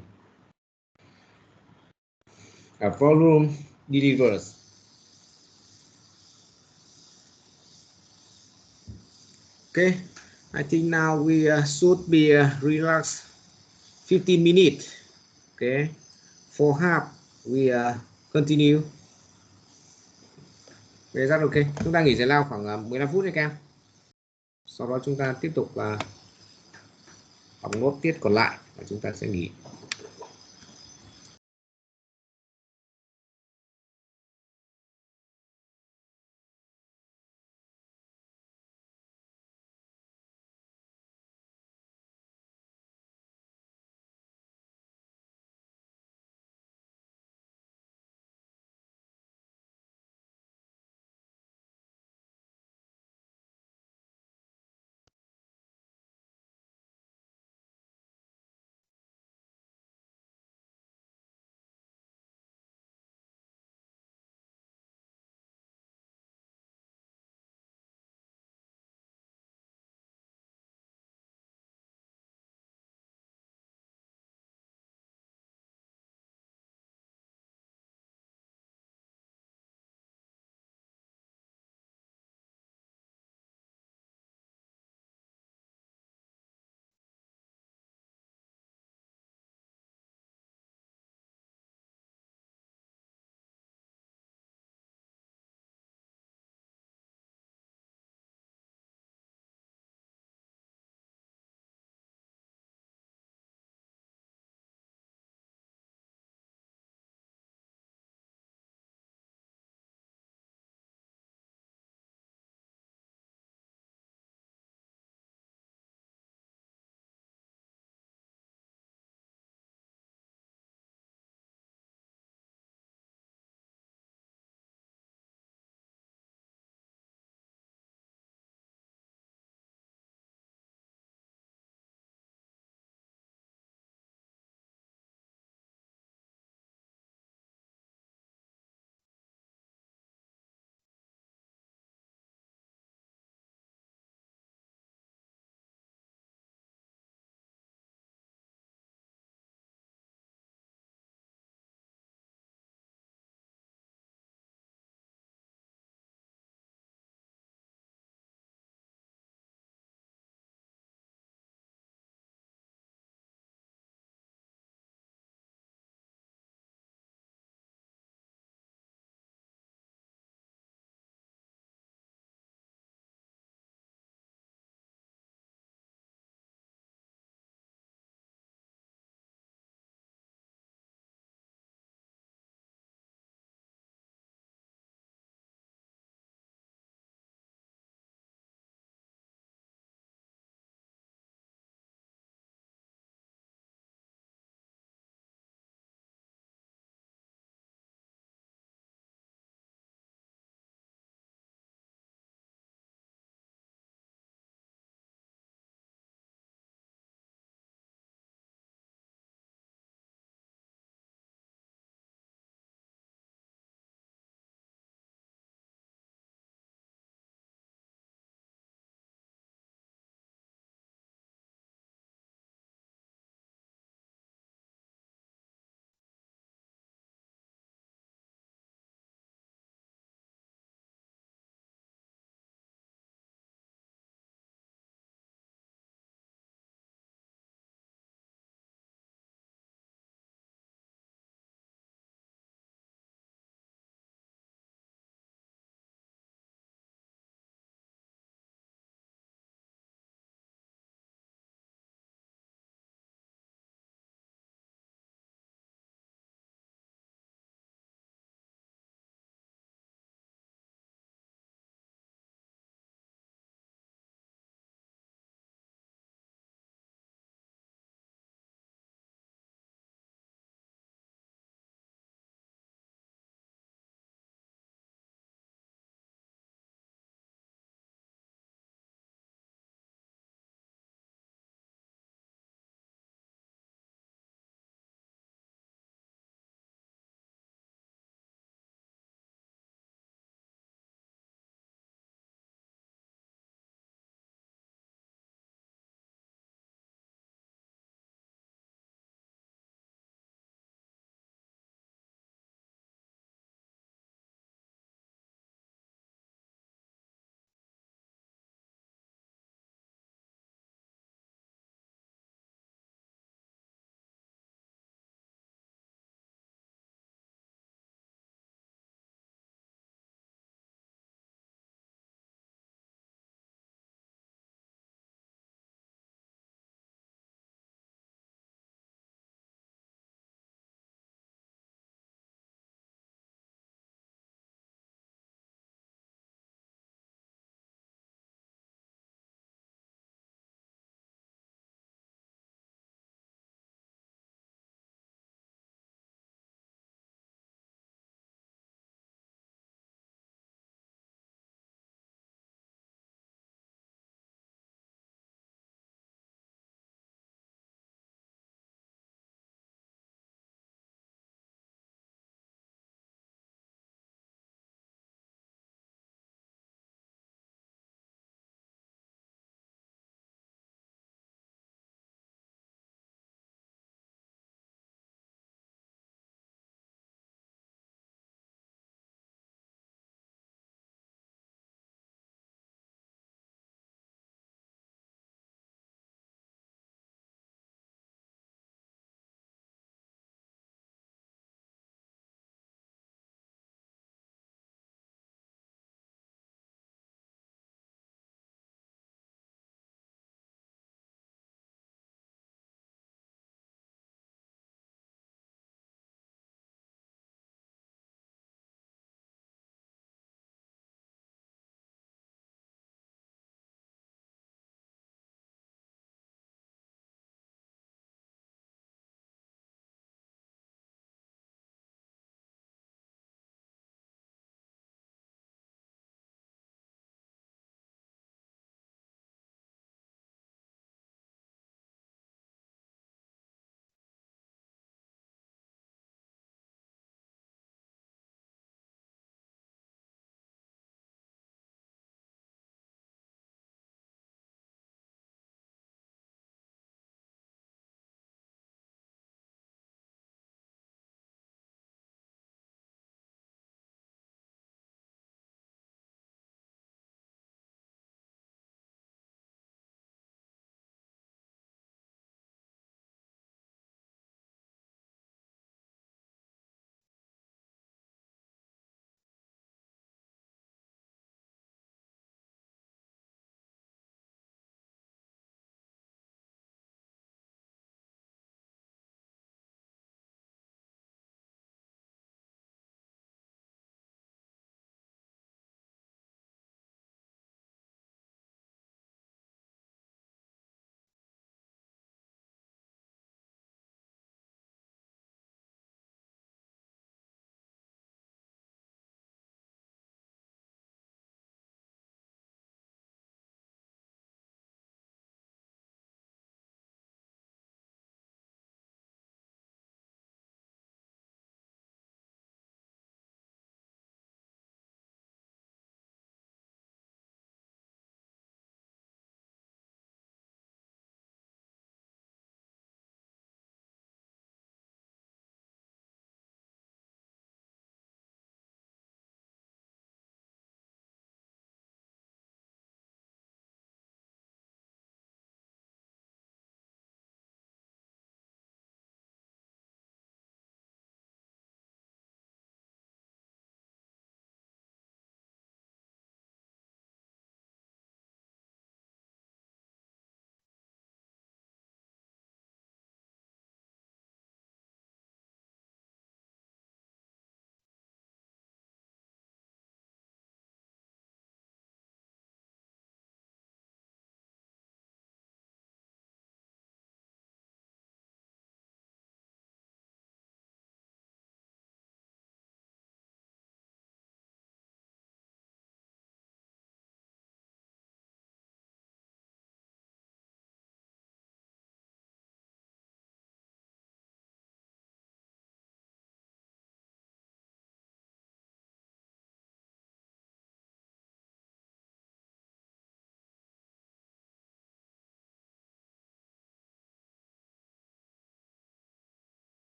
A volume delivers. Okay, I think now we should be relaxed 15 minutes. Okay, for half we continue. Vậy rất ok. Chúng ta nghỉ giải lao khoảng 15 phút đấy các em. Sau đó chúng ta tiếp tục học nốt tiết còn lại và chúng ta sẽ nghỉ.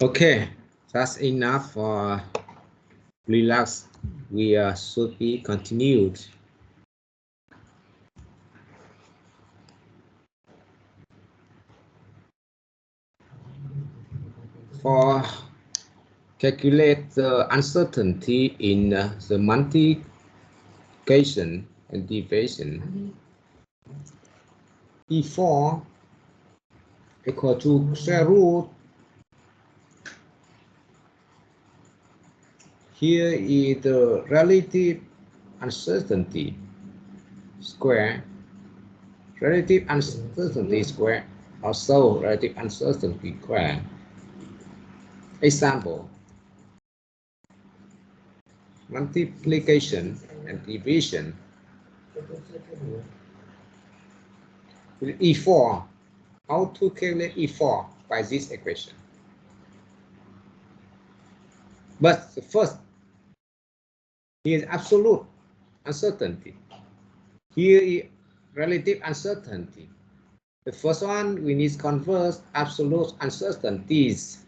Okay, that's enough for relax. We should be continued. For calculate the uncertainty in the multiplication and division, E4 equal to square root. Here is the relative uncertainty square. Relative uncertainty square, also relative uncertainty square. Example, multiplication and division with E4. How to calculate E4 by this equation? But first, here is absolute uncertainty. Here is relative uncertainty. The first one, we need to convert absolute uncertainties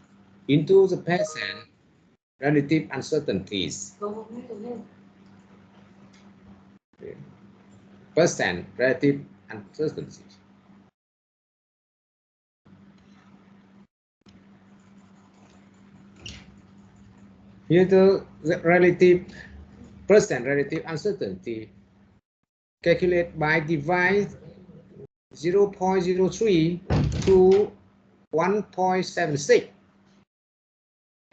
into the present relative uncertainties. Percent relative uncertainty. Here the relative percent relative uncertainty calculate by divide 0.03 to 1.76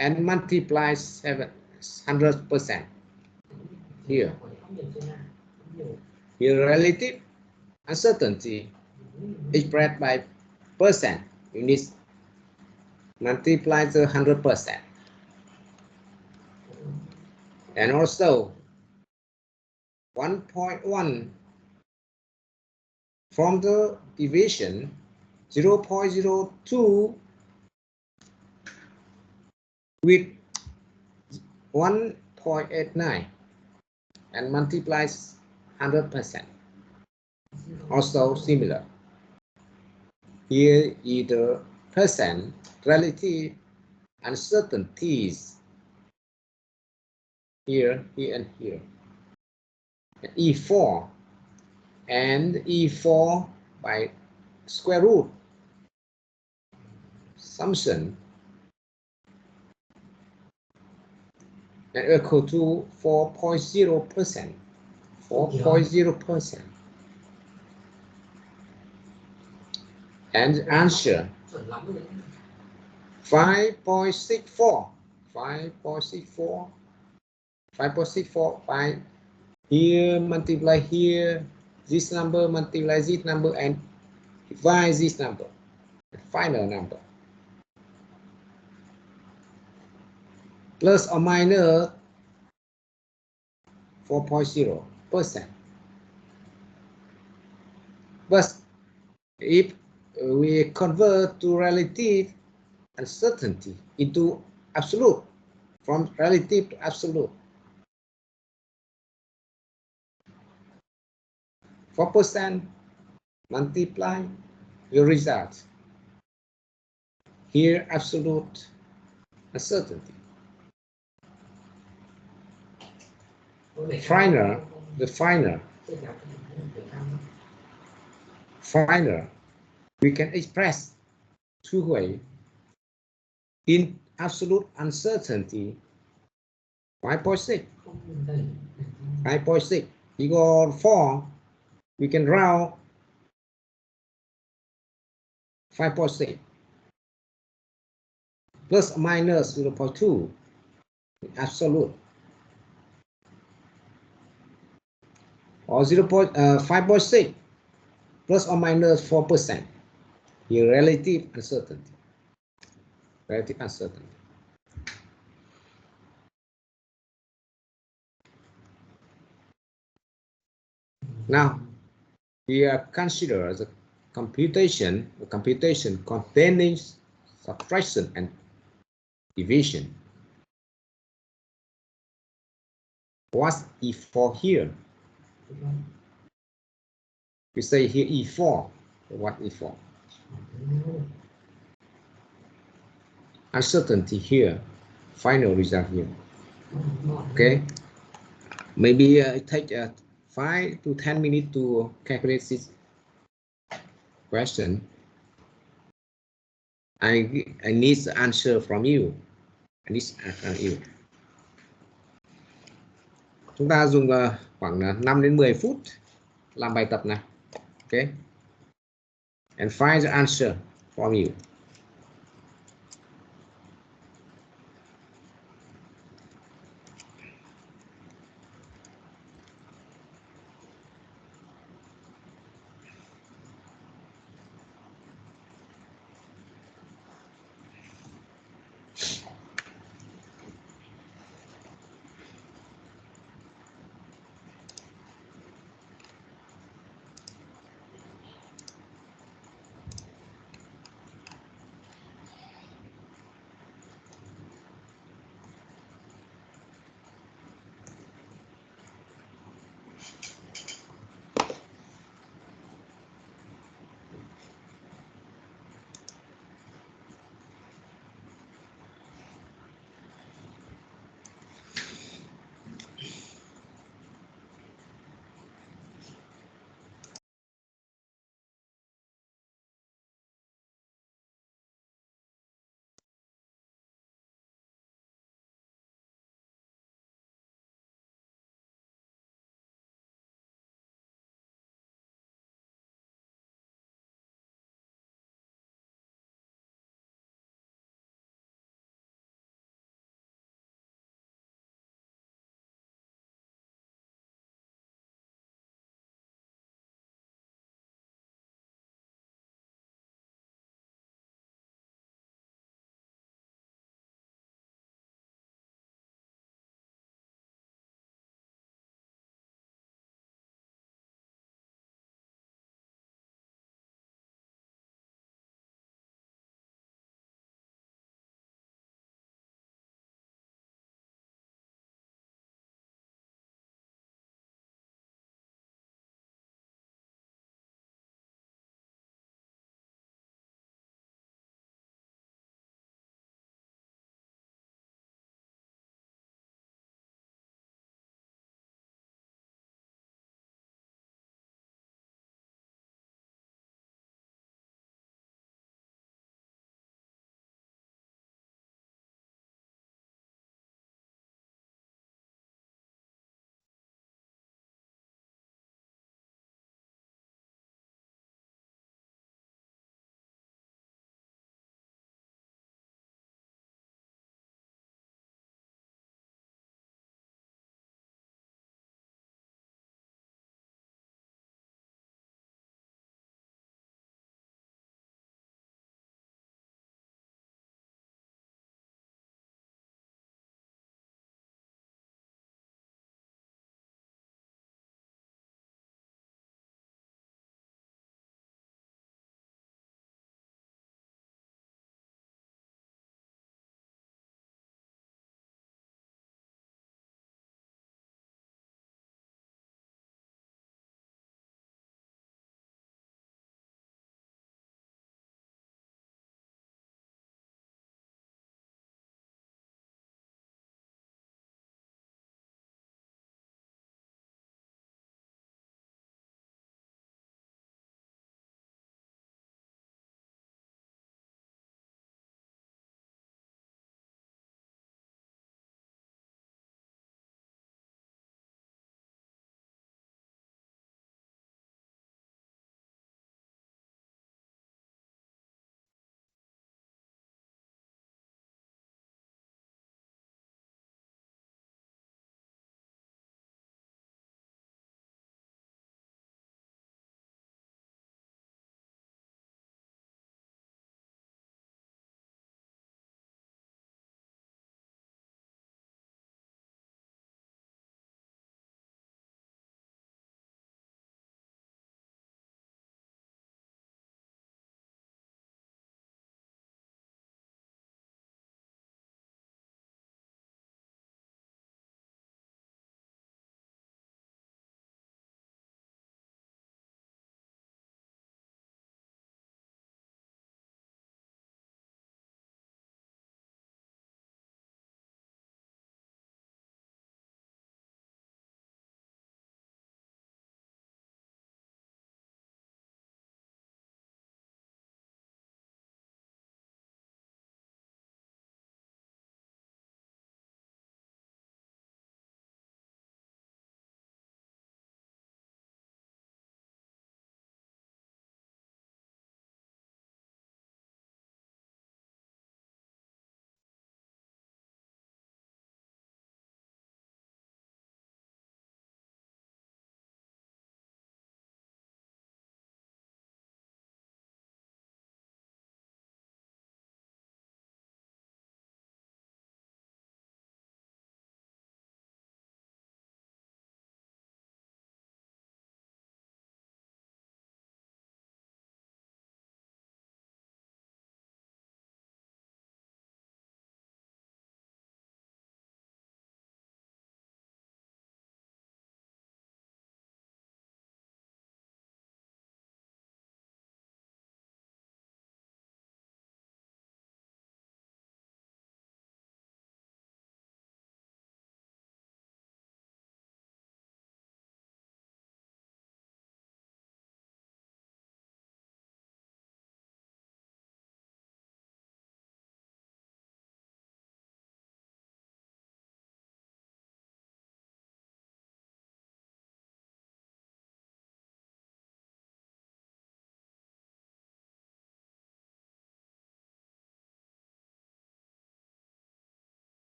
and multiply 700%. Here relative uncertainty expressed by percent. You need multiply the 100%. And also 1.1 from the division 0.02 with 1.89 and multiplies 100%. Also similar. Here is the percent relative uncertainties. Here, and here. E4 and E4 by square root. Summation and equal to 4.0%. 4.0%. And answer 5.64. 5.64. 5.64 by here multiply here this number multiply this number and divide this number. The final number. Plus or minus 4.0%. But if we convert to relative uncertainty into absolute, from relative to absolute, 4% multiply your result. Here absolute uncertainty. The final, we can express two ways. In absolute uncertainty, 5.6. 5.6 equal 4. We can round 5.6 plus or minus 0.2 absolute. Or 5.6 plus or minus 4%. Here relative uncertainty. Relative uncertainty. Now, we consider the computation containing subtraction and division. What's E4 here? We say here E4. What E4? uncertainty here, final result here. Okay, maybe it take 5 to 10 minutes to calculate this question. I need the answer from you. I need from you. Chúng ta dùng khoảng 5 đến 10 phút làm bài tập này. Okay. And find the answer from you.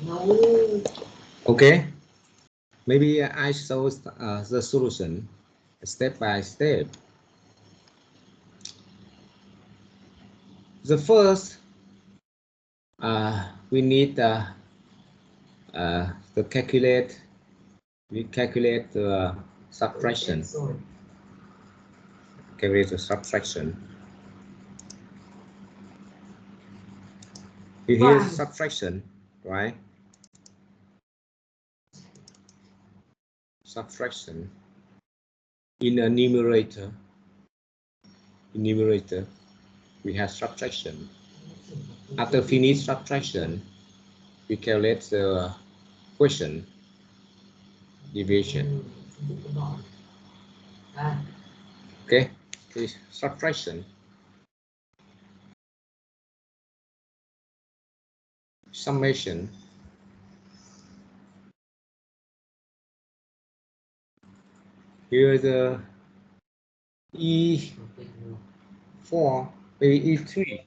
No. Okay, maybe I show the solution step by step. The first, we need to calculate. We calculate the subtraction. Calculate the subtraction. Here's subtraction, right? Subtraction in a numerator. In numerator, we have subtraction. After finish subtraction, we calculate the quotient division. Okay, this subtraction. Summation. Here the E4, maybe E3.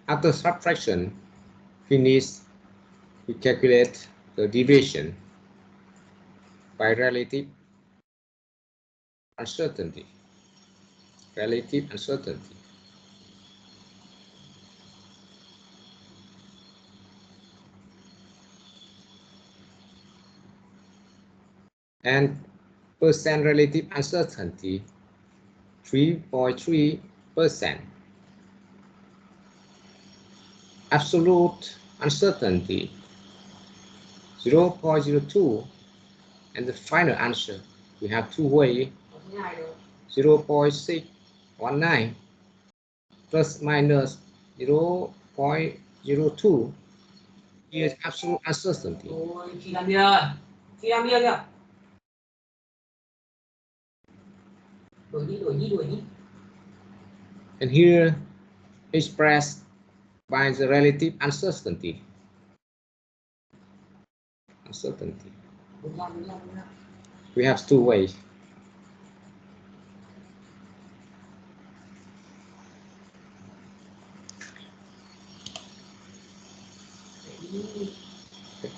After subtraction, finish, we calculate the division by relative uncertainty. Relative uncertainty. And percent relative uncertainty, 3.3%. Absolute uncertainty, 0.02. And the final answer, we have two ways, 0.619 plus minus 0.02. Here's absolute uncertainty. And here expressed by the relative uncertainty. Uncertainty. We have two ways.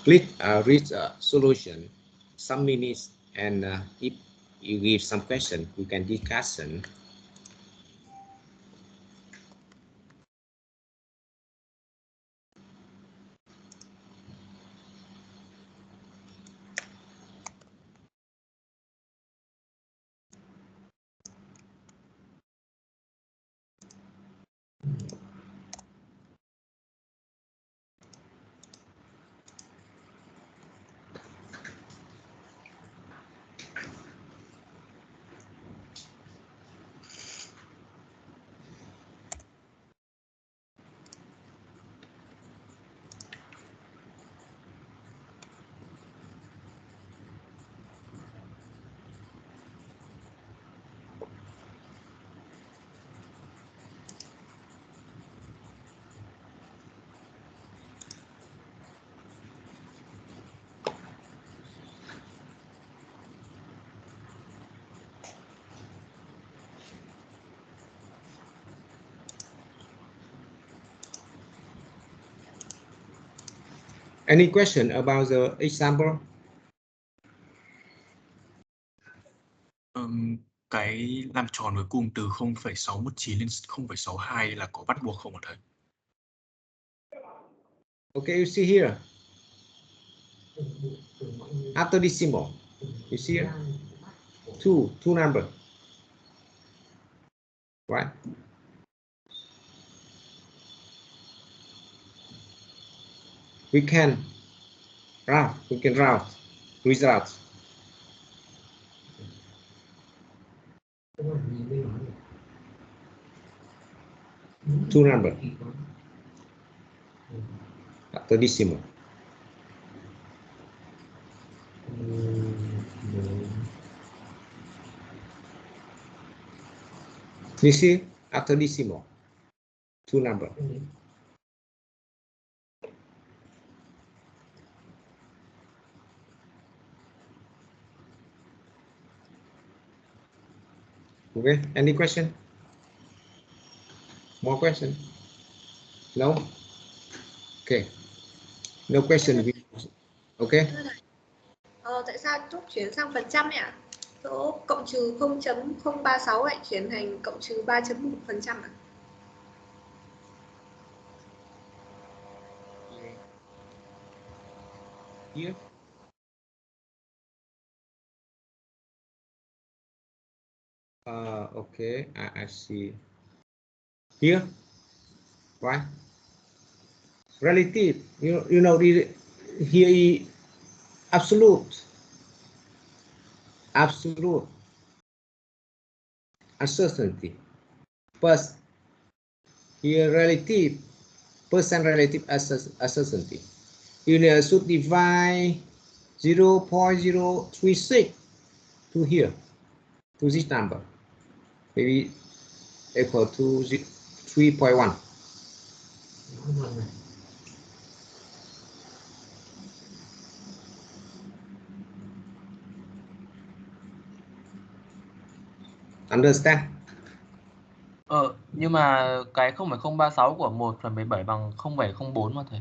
Click reach a solution some minutes, and if you give some question, we can discussion. Any question about the example? Cái làm tròn cuối cùng từ 0,619 lên 0,62 là có bắt buộc không hả thầy? Okay, you see here. After decimal, you see here? Two number. Right? We can route results. Two number after decimal. You see, after decimal, two number. Okay, any question? More question? No? Okay. No question. Okay. Tại sao Trúc chuyển sang phần trăm nhỉ? Chỗ cộng trừ 0.036 lại chuyển thành cộng trừ 3.1% ạ? Here. Okay, I see. Here, right? Relative, you know, here absolute uncertainty. First, here relative, percent relative uncertainty. You should divide 0.036 to here, to this number, maybe equal to 3.1. Understand? Nhưng mà cái 0,036 của 1/17 bằng 0,004 mà thầy.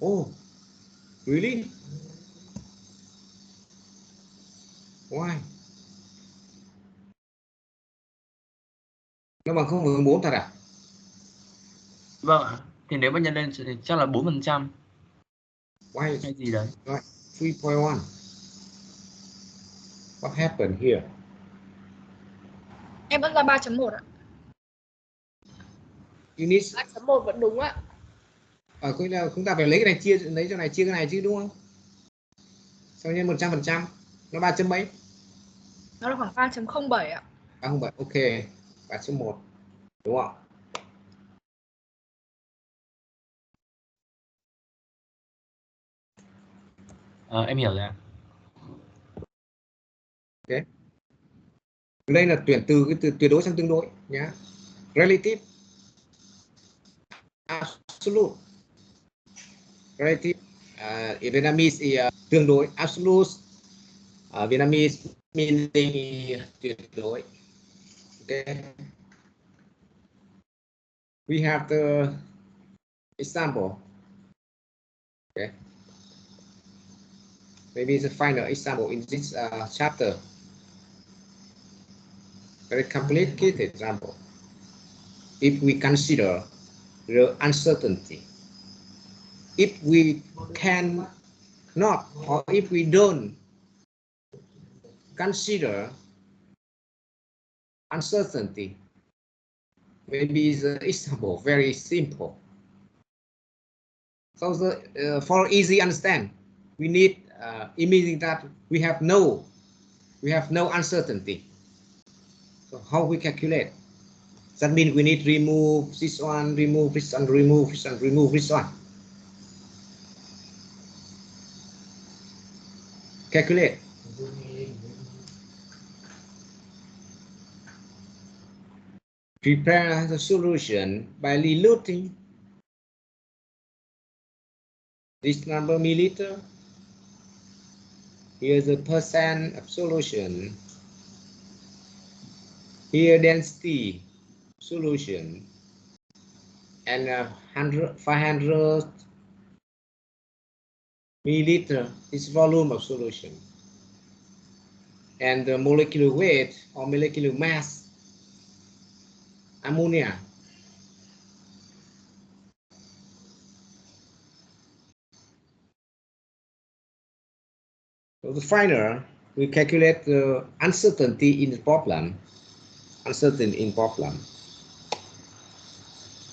Oh, really? Why? Nó bằng 0,4 thật à? Vâng ạ. Thì nếu mà nhân lên thì chắc là 4%. Why? Hay gì đấy. Right, 3.1. What happened here? Em vẫn ra 3.1 ạ. You need 3.1 vẫn đúng ạ. có nghĩa là chúng ta phải lấy cái này chia, lấy cho này chia cái này chứ, đúng không? Sau nhân 100%, nó 3 chấm mấy? Nó là khoảng 3.07 ạ. 3.07, ok, 3.1, đúng không? Em hiểu rồi ạ. Ok. Đây là tuyển từ cái từ tuyệt đối sang tương đối nhá. Relative, absolute. Relative, Vietnamese thì tương đối, absolute, Vietnamese meaning tuyệt đối. Okay. We have the example. Okay. Maybe the final example in this chapter. Very complicated example. If we consider the uncertainty, if we can not, or if we don't consider uncertainty, maybe the example very simple. So for easy understand, we need imagining that we have no uncertainty. So how we calculate? That means we need remove this one, remove this one, remove this one, remove this one. Calculate. Prepare the solution by reloading this number milliliter. Here's the percent of solution. Here density solution, and 500 milliliter is volume of solution, and the molecular weight or molecular mass ammonia. So the final, we calculate the uncertainty in the problem. Uncertainty in problem.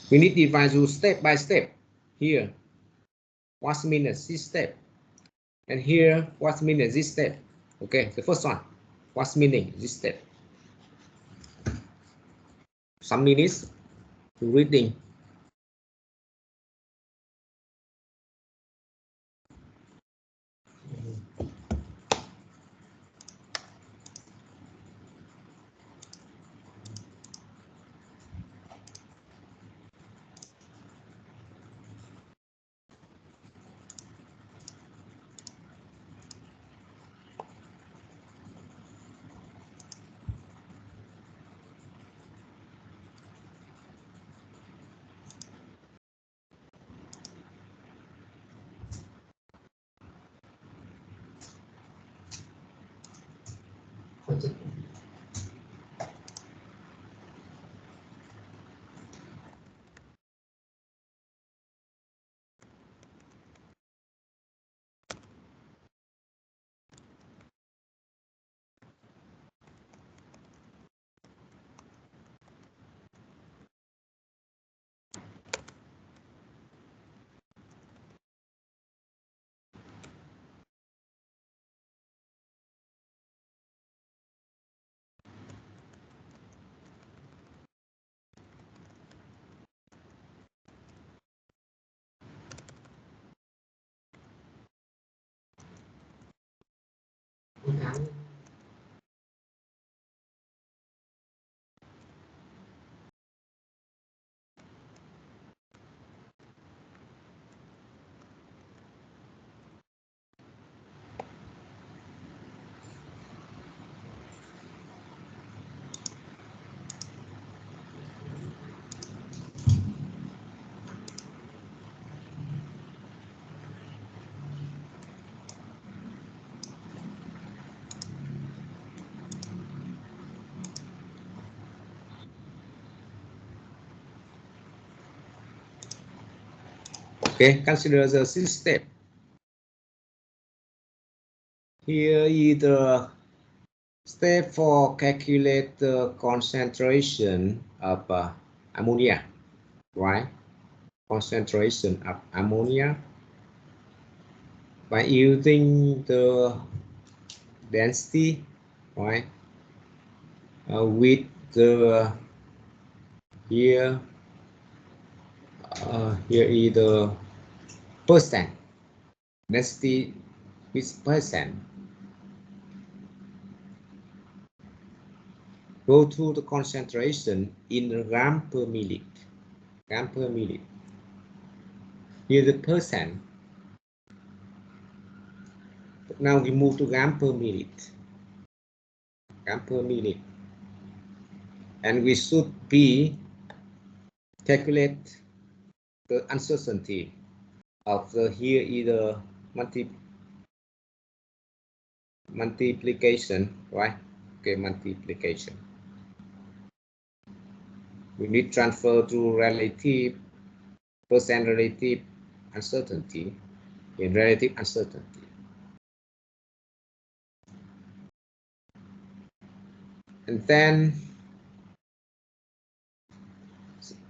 We need to divide step by step. Here, what's mean as this step, and here what's mean as this step. Okay, the first one, what's meaning this step. Some minutes to reading. Okay, consider the sixth step. Here is the step for calculate the concentration of ammonia, right? Concentration of ammonia by using the density, right? With the here is the percent density with percent. Go to the concentration in gram per milliliter. Gram per milliliter. Here the percent. But now we move to gram per milliliter. Gram per milliliter. And we should be calculate the uncertainty of the here is the multiplication, right? Okay, multiplication. We need transfer to relative percent relative uncertainty in relative uncertainty. And then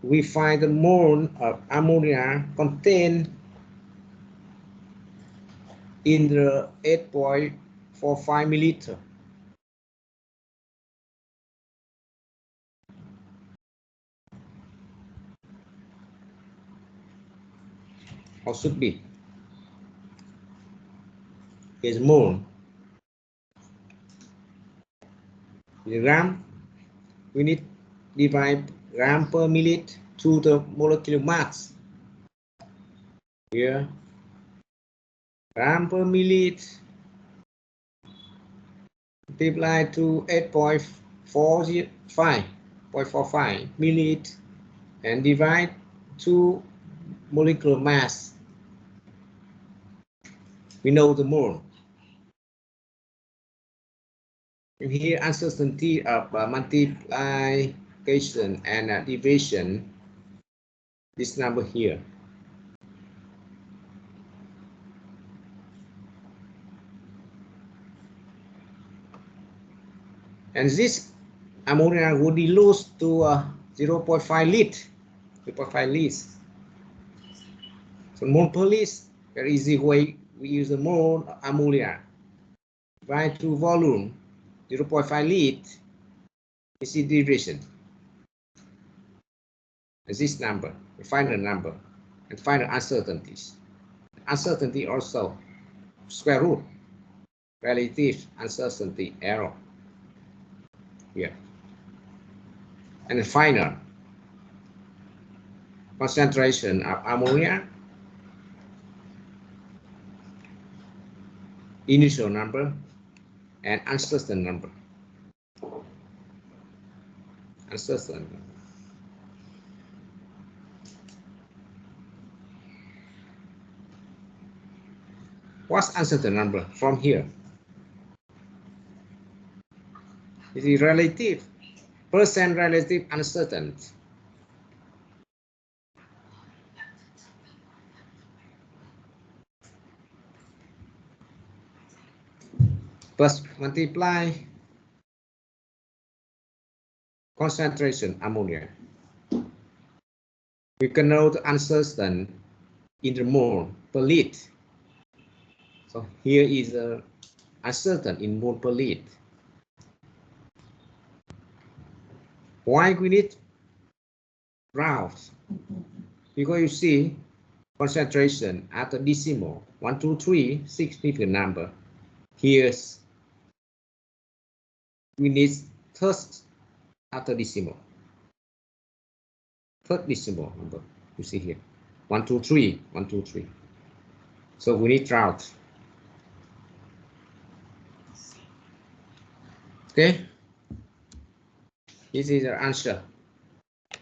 we find the mole of ammonia contained in the 8.45 milliliter. How should be? Is mole. In gram, we need divide gram per milliliter to the molecular mass. Here, gram per milliliter multiplied to 8.45 milliliter and divide to molecular mass. We know the mole. And here uncertainty of multiplication and division, this number here. And this ammonia would be lost to 0.5 lit. 0.5 liters. So mole per liter, very easy way we use the mole of ammonia. Divide to volume 0.5 lit. This is division. And this number, the final number, and final uncertainties. Uncertainty also square root, relative uncertainty error here. And the final concentration of ammonia, initial number, and uncertain number. Uncertain number. What's uncertain number from here? This is relative, percent relative uncertain. Plus multiply concentration ammonia. We can know the uncertain in the mole per liter. So here is a uncertain in mole per liter. Why we need rounds? Because you see concentration at the decimal 1, 2, 3 significant number. Here's we need third after decimal. Third decimal number you see here 1, 2, 3 1, 2, 3. So we need route. Okay, this is the answer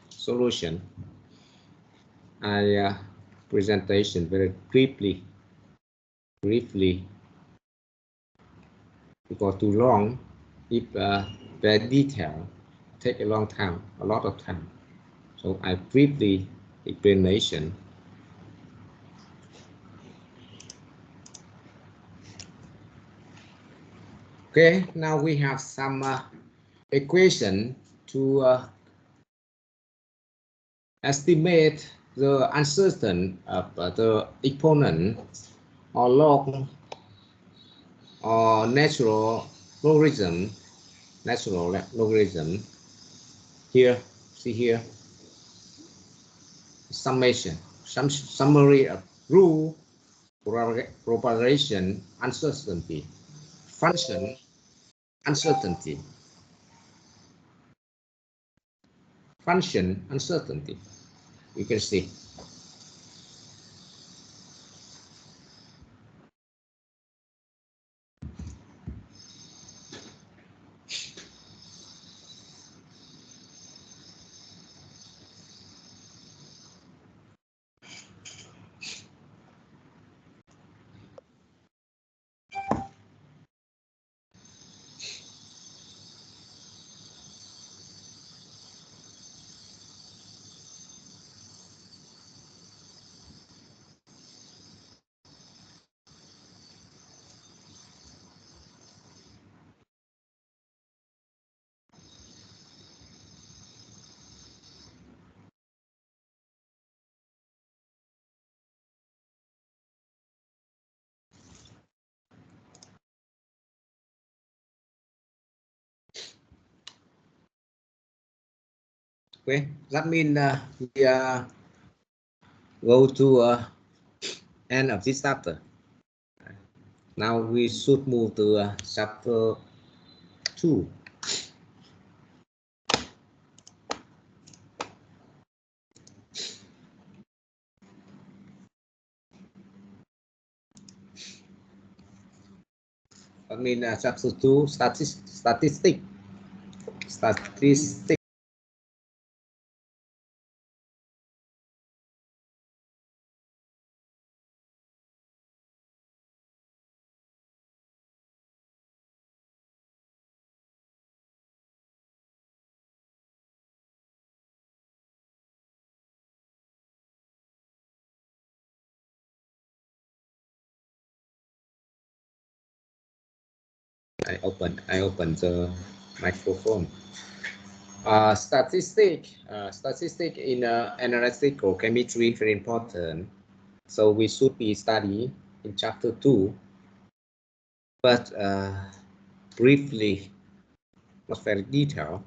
solution. I presentation very briefly because too long. If very detailed, take a long time, a lot of time. So I briefly explanation. Okay, now we have some equation to estimate the uncertainty of the exponent or log or natural logarithm. Here, see here, summation, summary of rule, propagation, uncertainty, function, uncertainty, function, uncertainty. You can see. Okay, that means we go to end of this chapter. Now we should move to chapter 2. That means chapter 2, statistics. I open the microphone. Statistic in analytical chemistry very important. So we should be study in chapter 2, but briefly, not very detailed,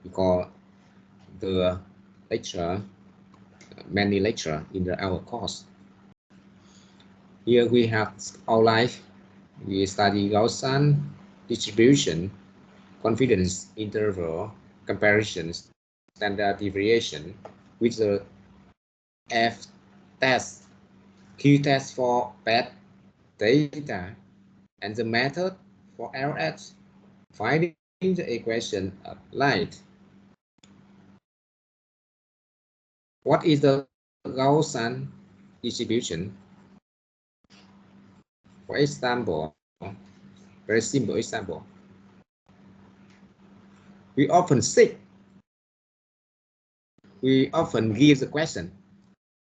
because the lecture, many lecture in our course. Here we have outline. We study Gaussian distribution, confidence interval, comparisons, standard deviation with the F test, Q test for bad data, and the method for LS, finding the equation of light. What is the Gaussian distribution? For example, very simple example. We often seek. We often give the question.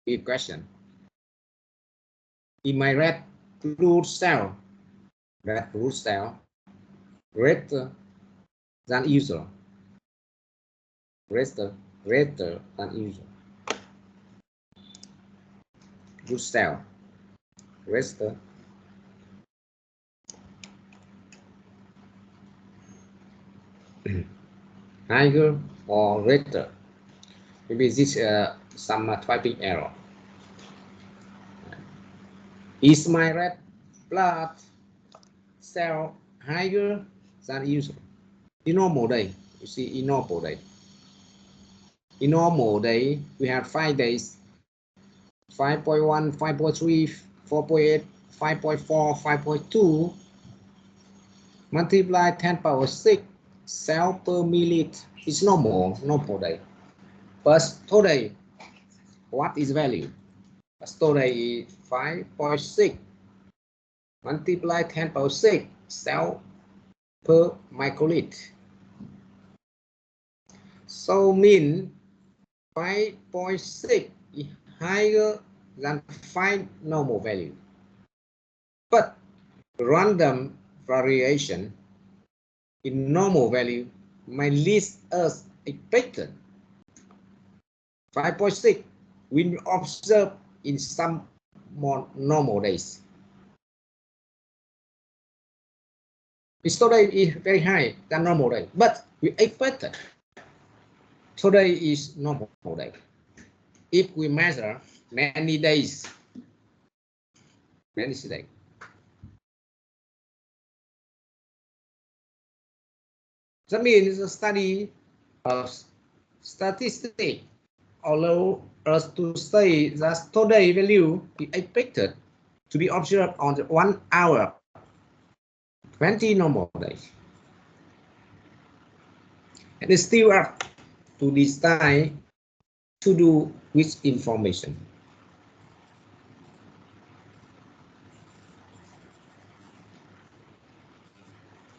Give question. In my red blood cell greater than usual. Greater than usual. Blood cell greater higher or greater. Maybe this some typing error. Is my red blood cell higher than usual? In normal day, you see, in normal day. In normal day, we have 5 days, 5.1, 5.3, 4.8, 5.4, 5.2, multiply 10 power 6 cell per milliliter is normal day. But today, what is value? Today is 5.6 multiply 10 power 6 cell per microliter. So mean 5.6 is higher than 5 normal value. But random variation in normal value might lead us expected. 5.6 we observe in some more normal days. Today is very high than normal day, but we expected today is normal day. If we measure many days, that means the study of statistics allow us to say that today value is expected to be observed on the 1 hour 20 normal days. And it's still up to decide to do with information.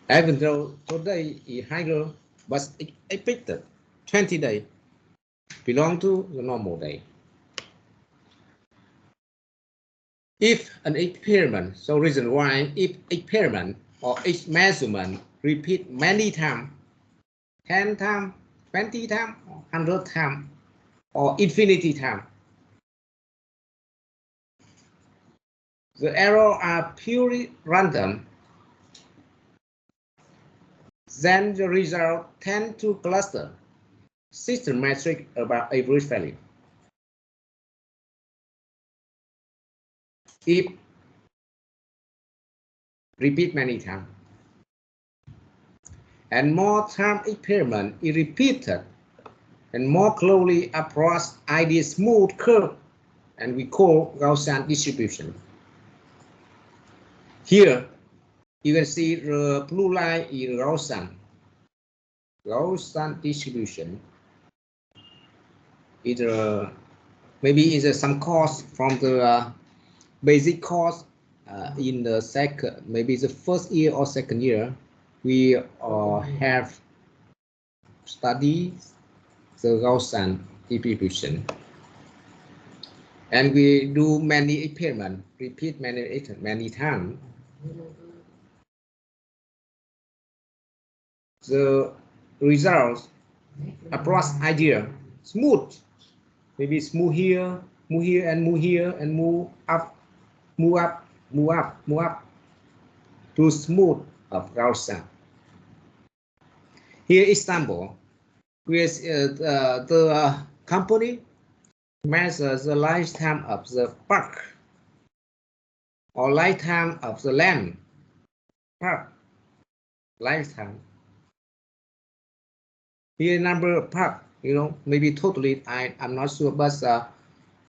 Even though today is higher, but expected 20 days belong to the normal day. If an experiment, so reason why if experiment or each measurement repeat many times, 10 times, 20 times, 100 times, or infinity times, the errors are purely random, then the result tend to cluster systematic about average value. If repeat many times and more time experiment is repeated and more closely approach ideal smooth curve, and we call Gaussian distribution. Here you can see the blue line is Gaussian distribution. It maybe is some course from the basic course in the second, maybe the first year or second year, we have studied the Gaussian distribution, and we do many experiments, repeat many times. The results approach idea smooth, maybe smooth here, move here, and move here, and move up, move up, move up, move up to smooth of Gaussian. Here Istanbul, where the company measures the lifetime of the park or lifetime of the land park lifetime. Here number of park, maybe totally I'm not sure, but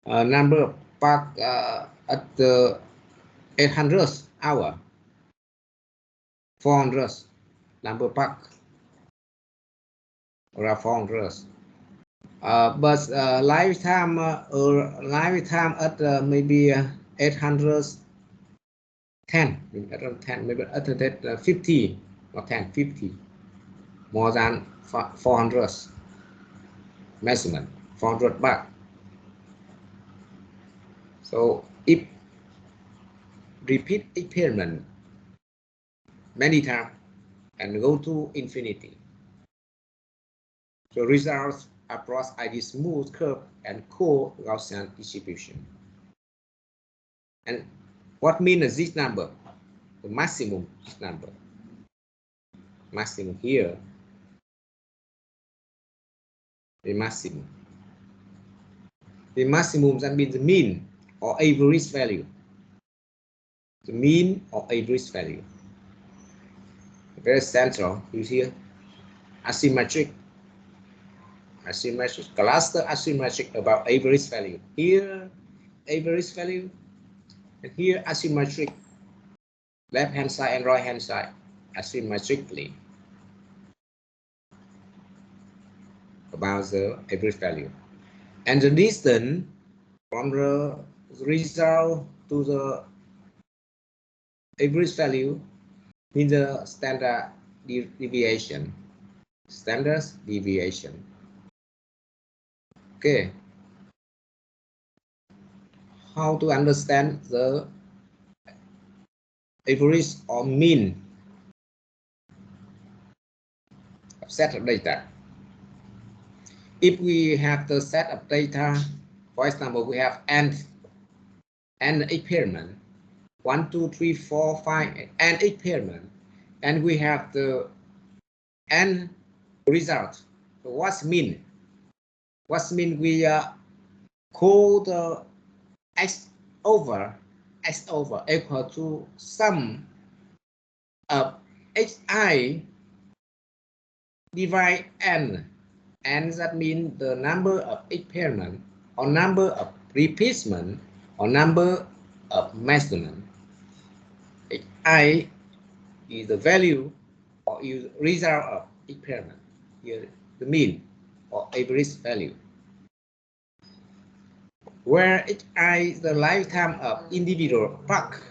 number of park at the 800 hour, 400 number of park or 400. But lifetime at maybe 810, maybe at 50 or 50, more than 400 measurement, 400 baht. So if repeat experiment many times and go to infinity, the results approach ID smooth curve and co-Gaussian distribution. And what means this number? The maximum number. Maximum here. The maximum. The maximum, that means the mean or average value. The mean or average value. Very central, you see, asymmetric. Asymmetric, cluster asymmetric about average value. Here, average value, and here asymmetric. Left hand side and right hand side asymmetrically about the average value. And the distance from the result to the average value means the standard deviation. Standard deviation. Okay. How to understand the average or mean of set of data? If we have the set of data, for example, we have n experiment, 1, 2, 3, 4, 5, n experiment, and we have the n result. So what's mean? What's mean? We call the x over equal to sum of xi divide n. And that means the number of experiment or number of repeatment or number of measurement. I is the value or is result of experiment. Here the mean or average value. Where hi is the lifetime of individual part.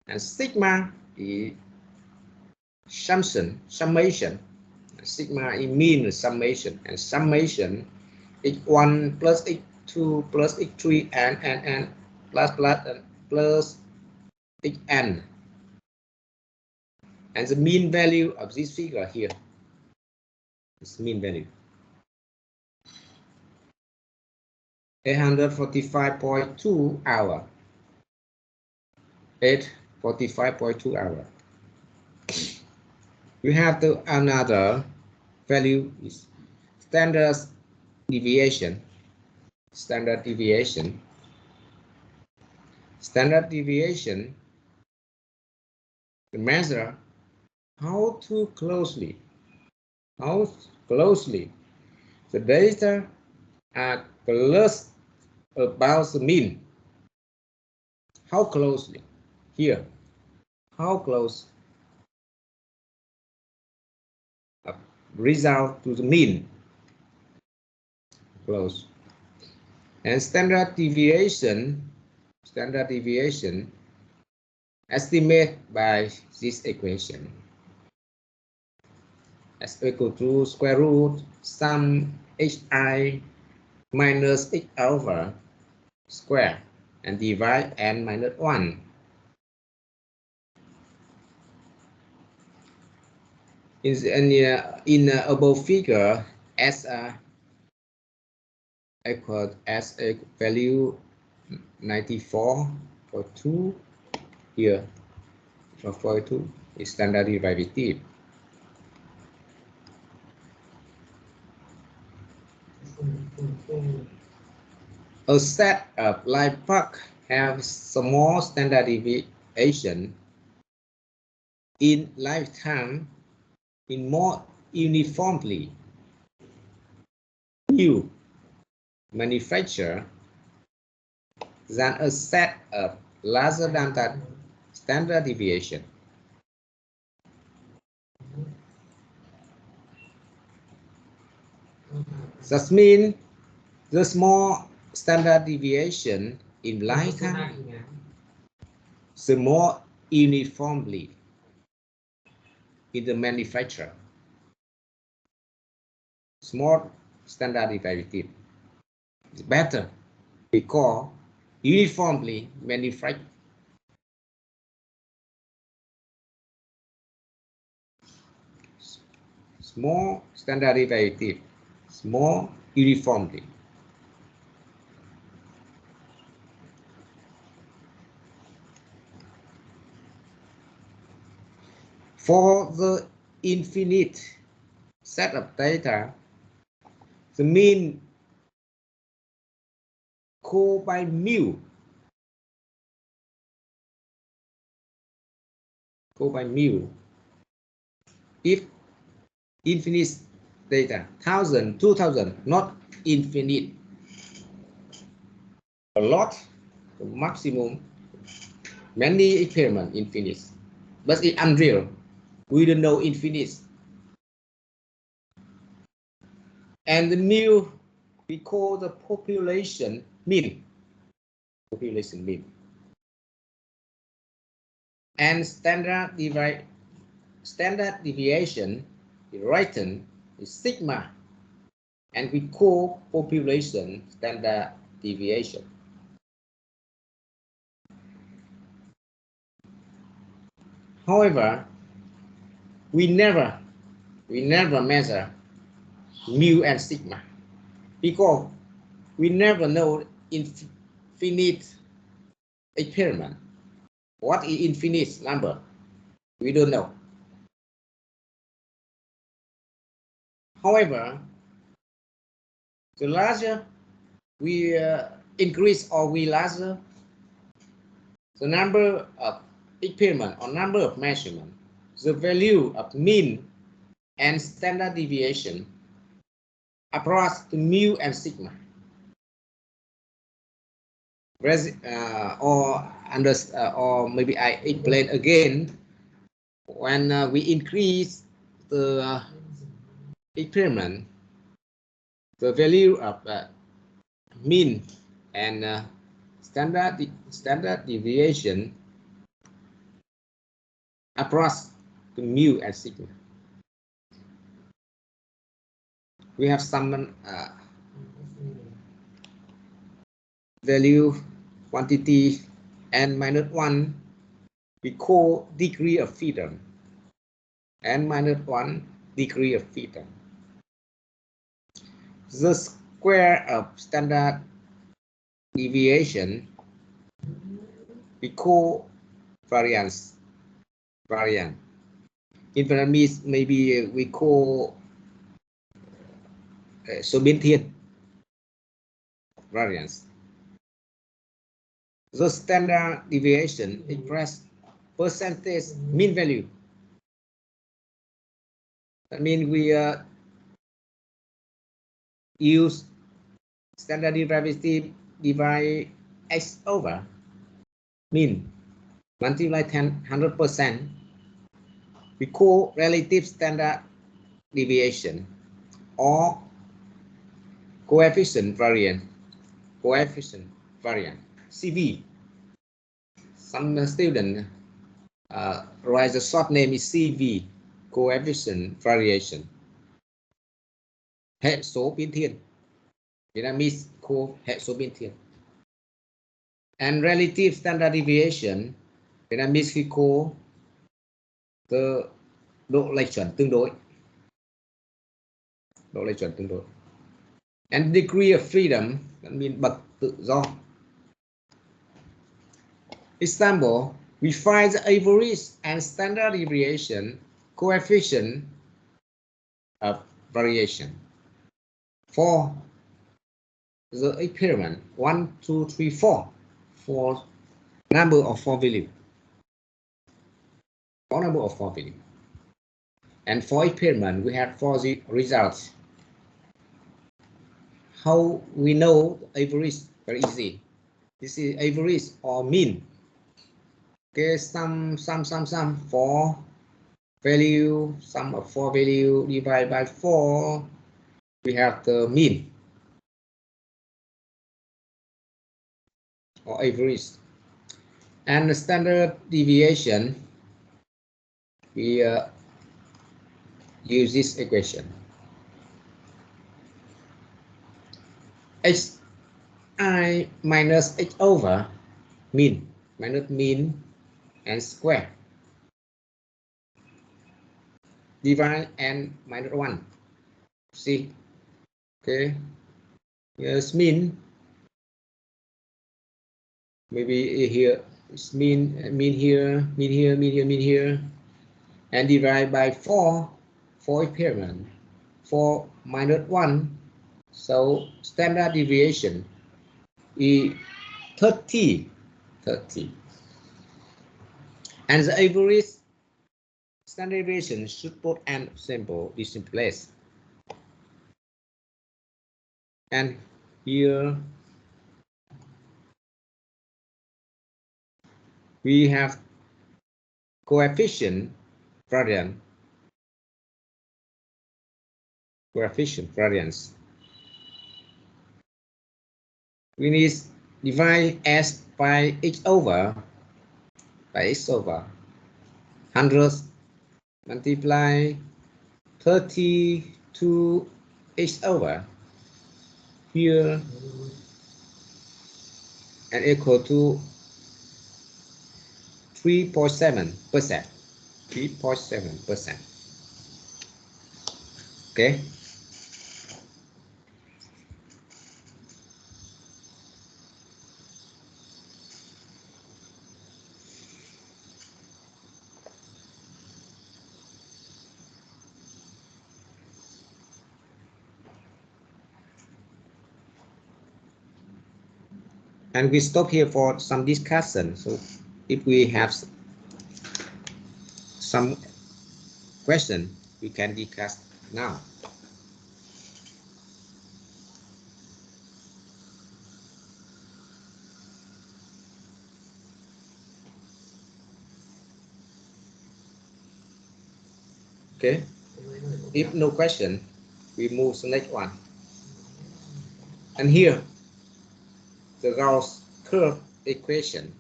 And sigma is summation. Sigma is mean summation, and summation x1 plus x2 plus x3 and plus and plus xn. And the mean value of this figure here is mean value 845.2 hour. 845.2 hour. We have the another value is standard deviation. Standard deviation. Standard deviation measure how closely the data are close about the mean. How closely here? How close result to the mean? Close. And standard deviation estimate by this equation as equal to square root sum hi minus x over square and divide n minus 1. In above figure, as equal as a value 94.2 here. So 42 is standard derivative. A set of line path have small standard deviation in lifetime in more uniformly new manufacture than a set of larger than that standard deviation. That means the small standard deviation in lifetime, the more uniformly in the manufacture. small standard derivative is better because uniformly manufactured. Small standard derivative, small uniformly. For the infinite set of data, the mean co by mu. Go by mu. If infinite data, 1,000, 2,000, not infinite. A lot, the maximum, many experiment infinite. But it's unreal. We don't know infinite. And the mu we call the population mean. Population mean. And standard deviation written is sigma, and we call population standard deviation. However, we never measure mu and sigma because we never know infinite experiment. What is infinite number? We don't know. However, the larger we increase or we larger, the number of experiment or number of measurement, the value of mean and standard deviation across the mu and sigma. Or maybe I explain again. When we increase the experiment, the value of mean and standard deviation across the mu and sigma. We have some value quantity n-1 we call degree of freedom, n-1 degree of freedom. The square of standard deviation we call variance. In Vietnamese, maybe we call số biến thiên, variance. The standard deviation express percentage mean value. That means we use standard derivative divide x over mean, multiply 100%. We call relative standard deviation or coefficient variance, CV. Some student write the short name is CV, coefficient variation. Hệ số biến thiên. Vietnamese call hệ số biến thiên. And relative standard deviation, Vietnamese we call the độ lệch chuẩn tương đối. Độ lệch chuẩn tương đối. And degree of freedom, that means bậc tự do. Example, we find the average and standard deviation coefficient of variation for the experiment 1, 2, 3, 4 for number of 4 value. For number of 4 value. And for experiment, we have 4 results. How we know average? Very easy. This is average or mean. Okay, sum for value, sum of 4 value divided by 4. We have the mean or average. And the standard deviation, we use this equation. hi minus h over mean minus mean and square divide n minus 1. See, okay, here's mean, maybe here it's mean here, mean here, and divide by 4 for experiment, 4 minus 1, so standard deviation is 30, and the average standard deviation should put n sample this in place. And here we have coefficient variance. We need divide s by x over 100 multiply 30 to x over here and equal to 3.7%. 3.7%. Okay. And we stop here for some discussion. So if we have some question, we can discuss now. Okay. If no question, we move to the next one. And here, the Gauss curve equation.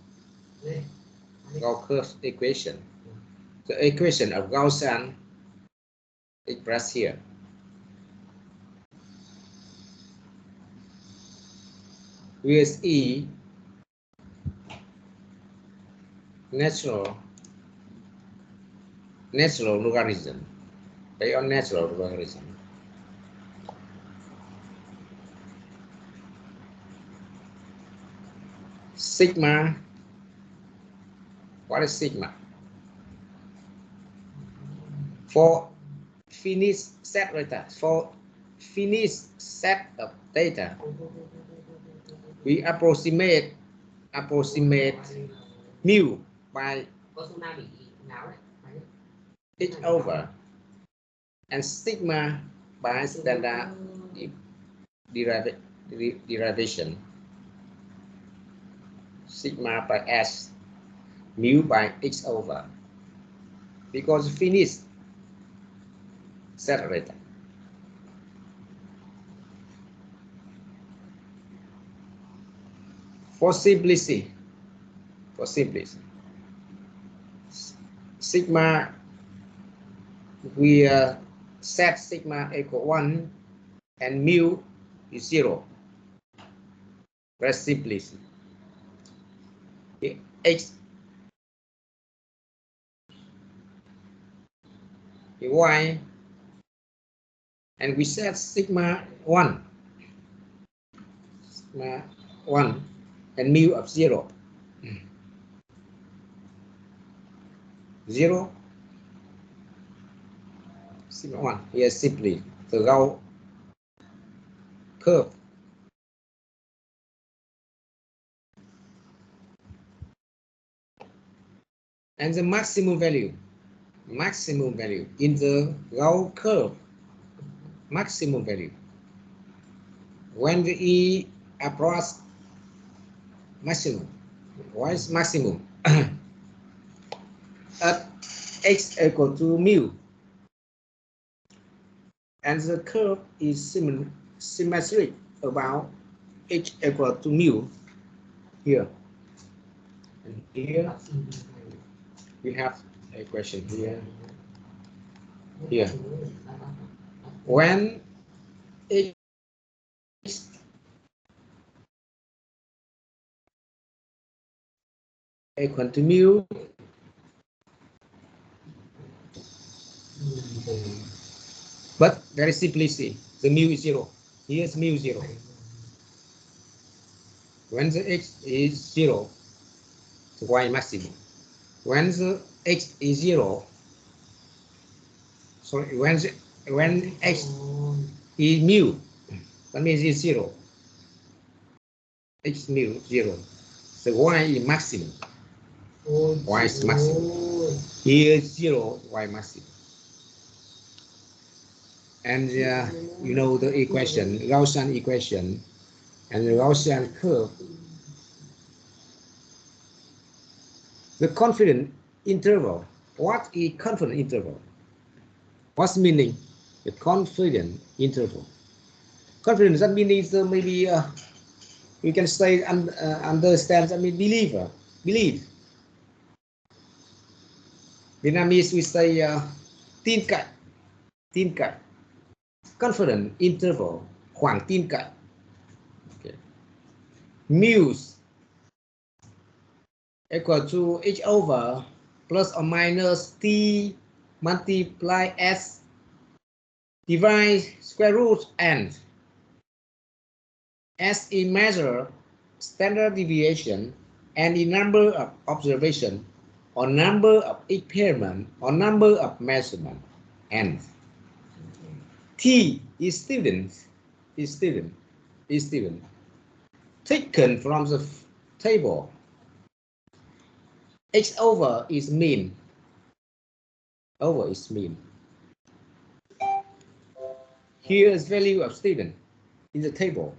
Gauss curve equation. The equation of Gaussian expressed here. With E natural logarithm, based on natural logarithm. Sigma, what is sigma? For finished set data, we approximate mu by h over and sigma by standard derivation, sigma by s, mu by h over, because finished set data. For simplicity, sigma, we set sigma equal 1 and mu is 0. Very simply. X y, and we set sigma 1 and mu of 0. 0 sigma 1. Here simply the Gauss curve. And the maximum value in the Gauss curve, maximum value when the E approach maximum. What is maximum? At x equal to mu, and the curve is symmetric about h equal to mu here. And here we have a question here. When h equal to mu. But very simply see, the mu is 0. Here's mu 0. When the x is 0, the y maximum. When the x is 0, sorry, when x is mu, that means it's 0. X mu 0. The y is maximum. Y is maximum. Here is 0, y maximum. And you know the equation, Gaussian equation, and the Gaussian curve. The confidence interval. What is confidence interval? What's meaning? The confidence interval. Confidence, that means maybe we can say understand. I mean believe. Vietnamese we say tin cậy. Confidence interval, khoảng tin cậy. Okay. Mu equal to h over plus or minus t multiply s divide square root n. S is measure standard deviation and the number of observation or number of experiment or number of measurement, n. T is student taken from the table. X over is mean. Over is mean. Here is value of student in the table.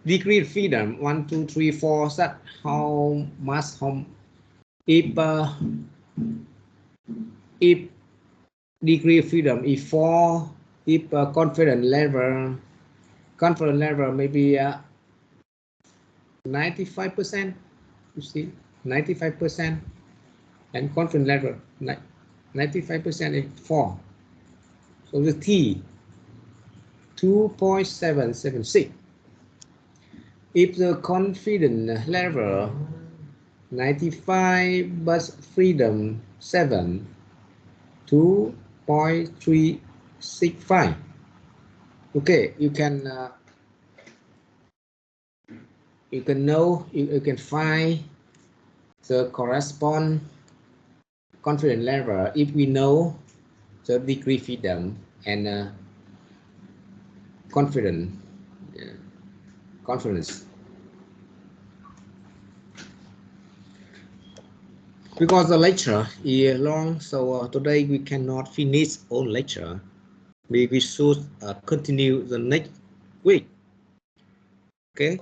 Degree of freedom 1, 2, 3, 4. That how much? If degree of freedom is 4, if confidence level maybe 95%. You see, 95%, and confidence level 95% is 4. So the T 2.776. If the confidence level 95 but freedom 7, 2.365. Okay, you can find the correspond confidence level if we know the degree freedom and confidence. Because the lecture is long, so today we cannot finish all lecture. We should continue the next week. Okay,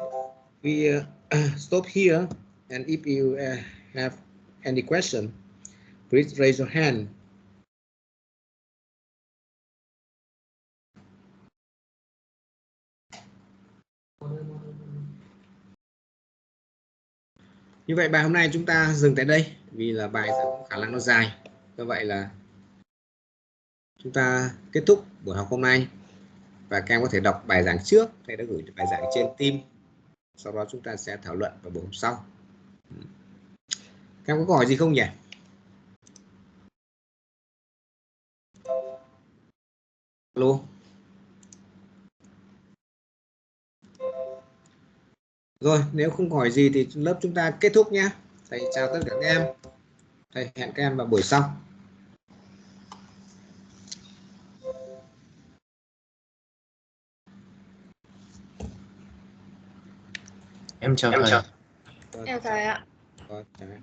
we stop here, and if you have any question, please raise your hand. Như vậy bài hôm nay chúng ta dừng tại đây vì là bài khả năng nó dài. Do vậy là chúng ta kết thúc buổi học hôm nay, và các em có thể đọc bài giảng trước, thầy đã gửi bài giảng trên Team. Sau đó chúng ta sẽ thảo luận vào buổi hôm sau. Các em có câu hỏi gì không nhỉ? Alo. Rồi, nếu không hỏi gì thì lớp chúng ta kết thúc nhé. Thầy chào tất cả các em. Thầy hẹn các em vào buổi sau. Em chào thầy. Em chào thầy ạ. Rồi, chào em.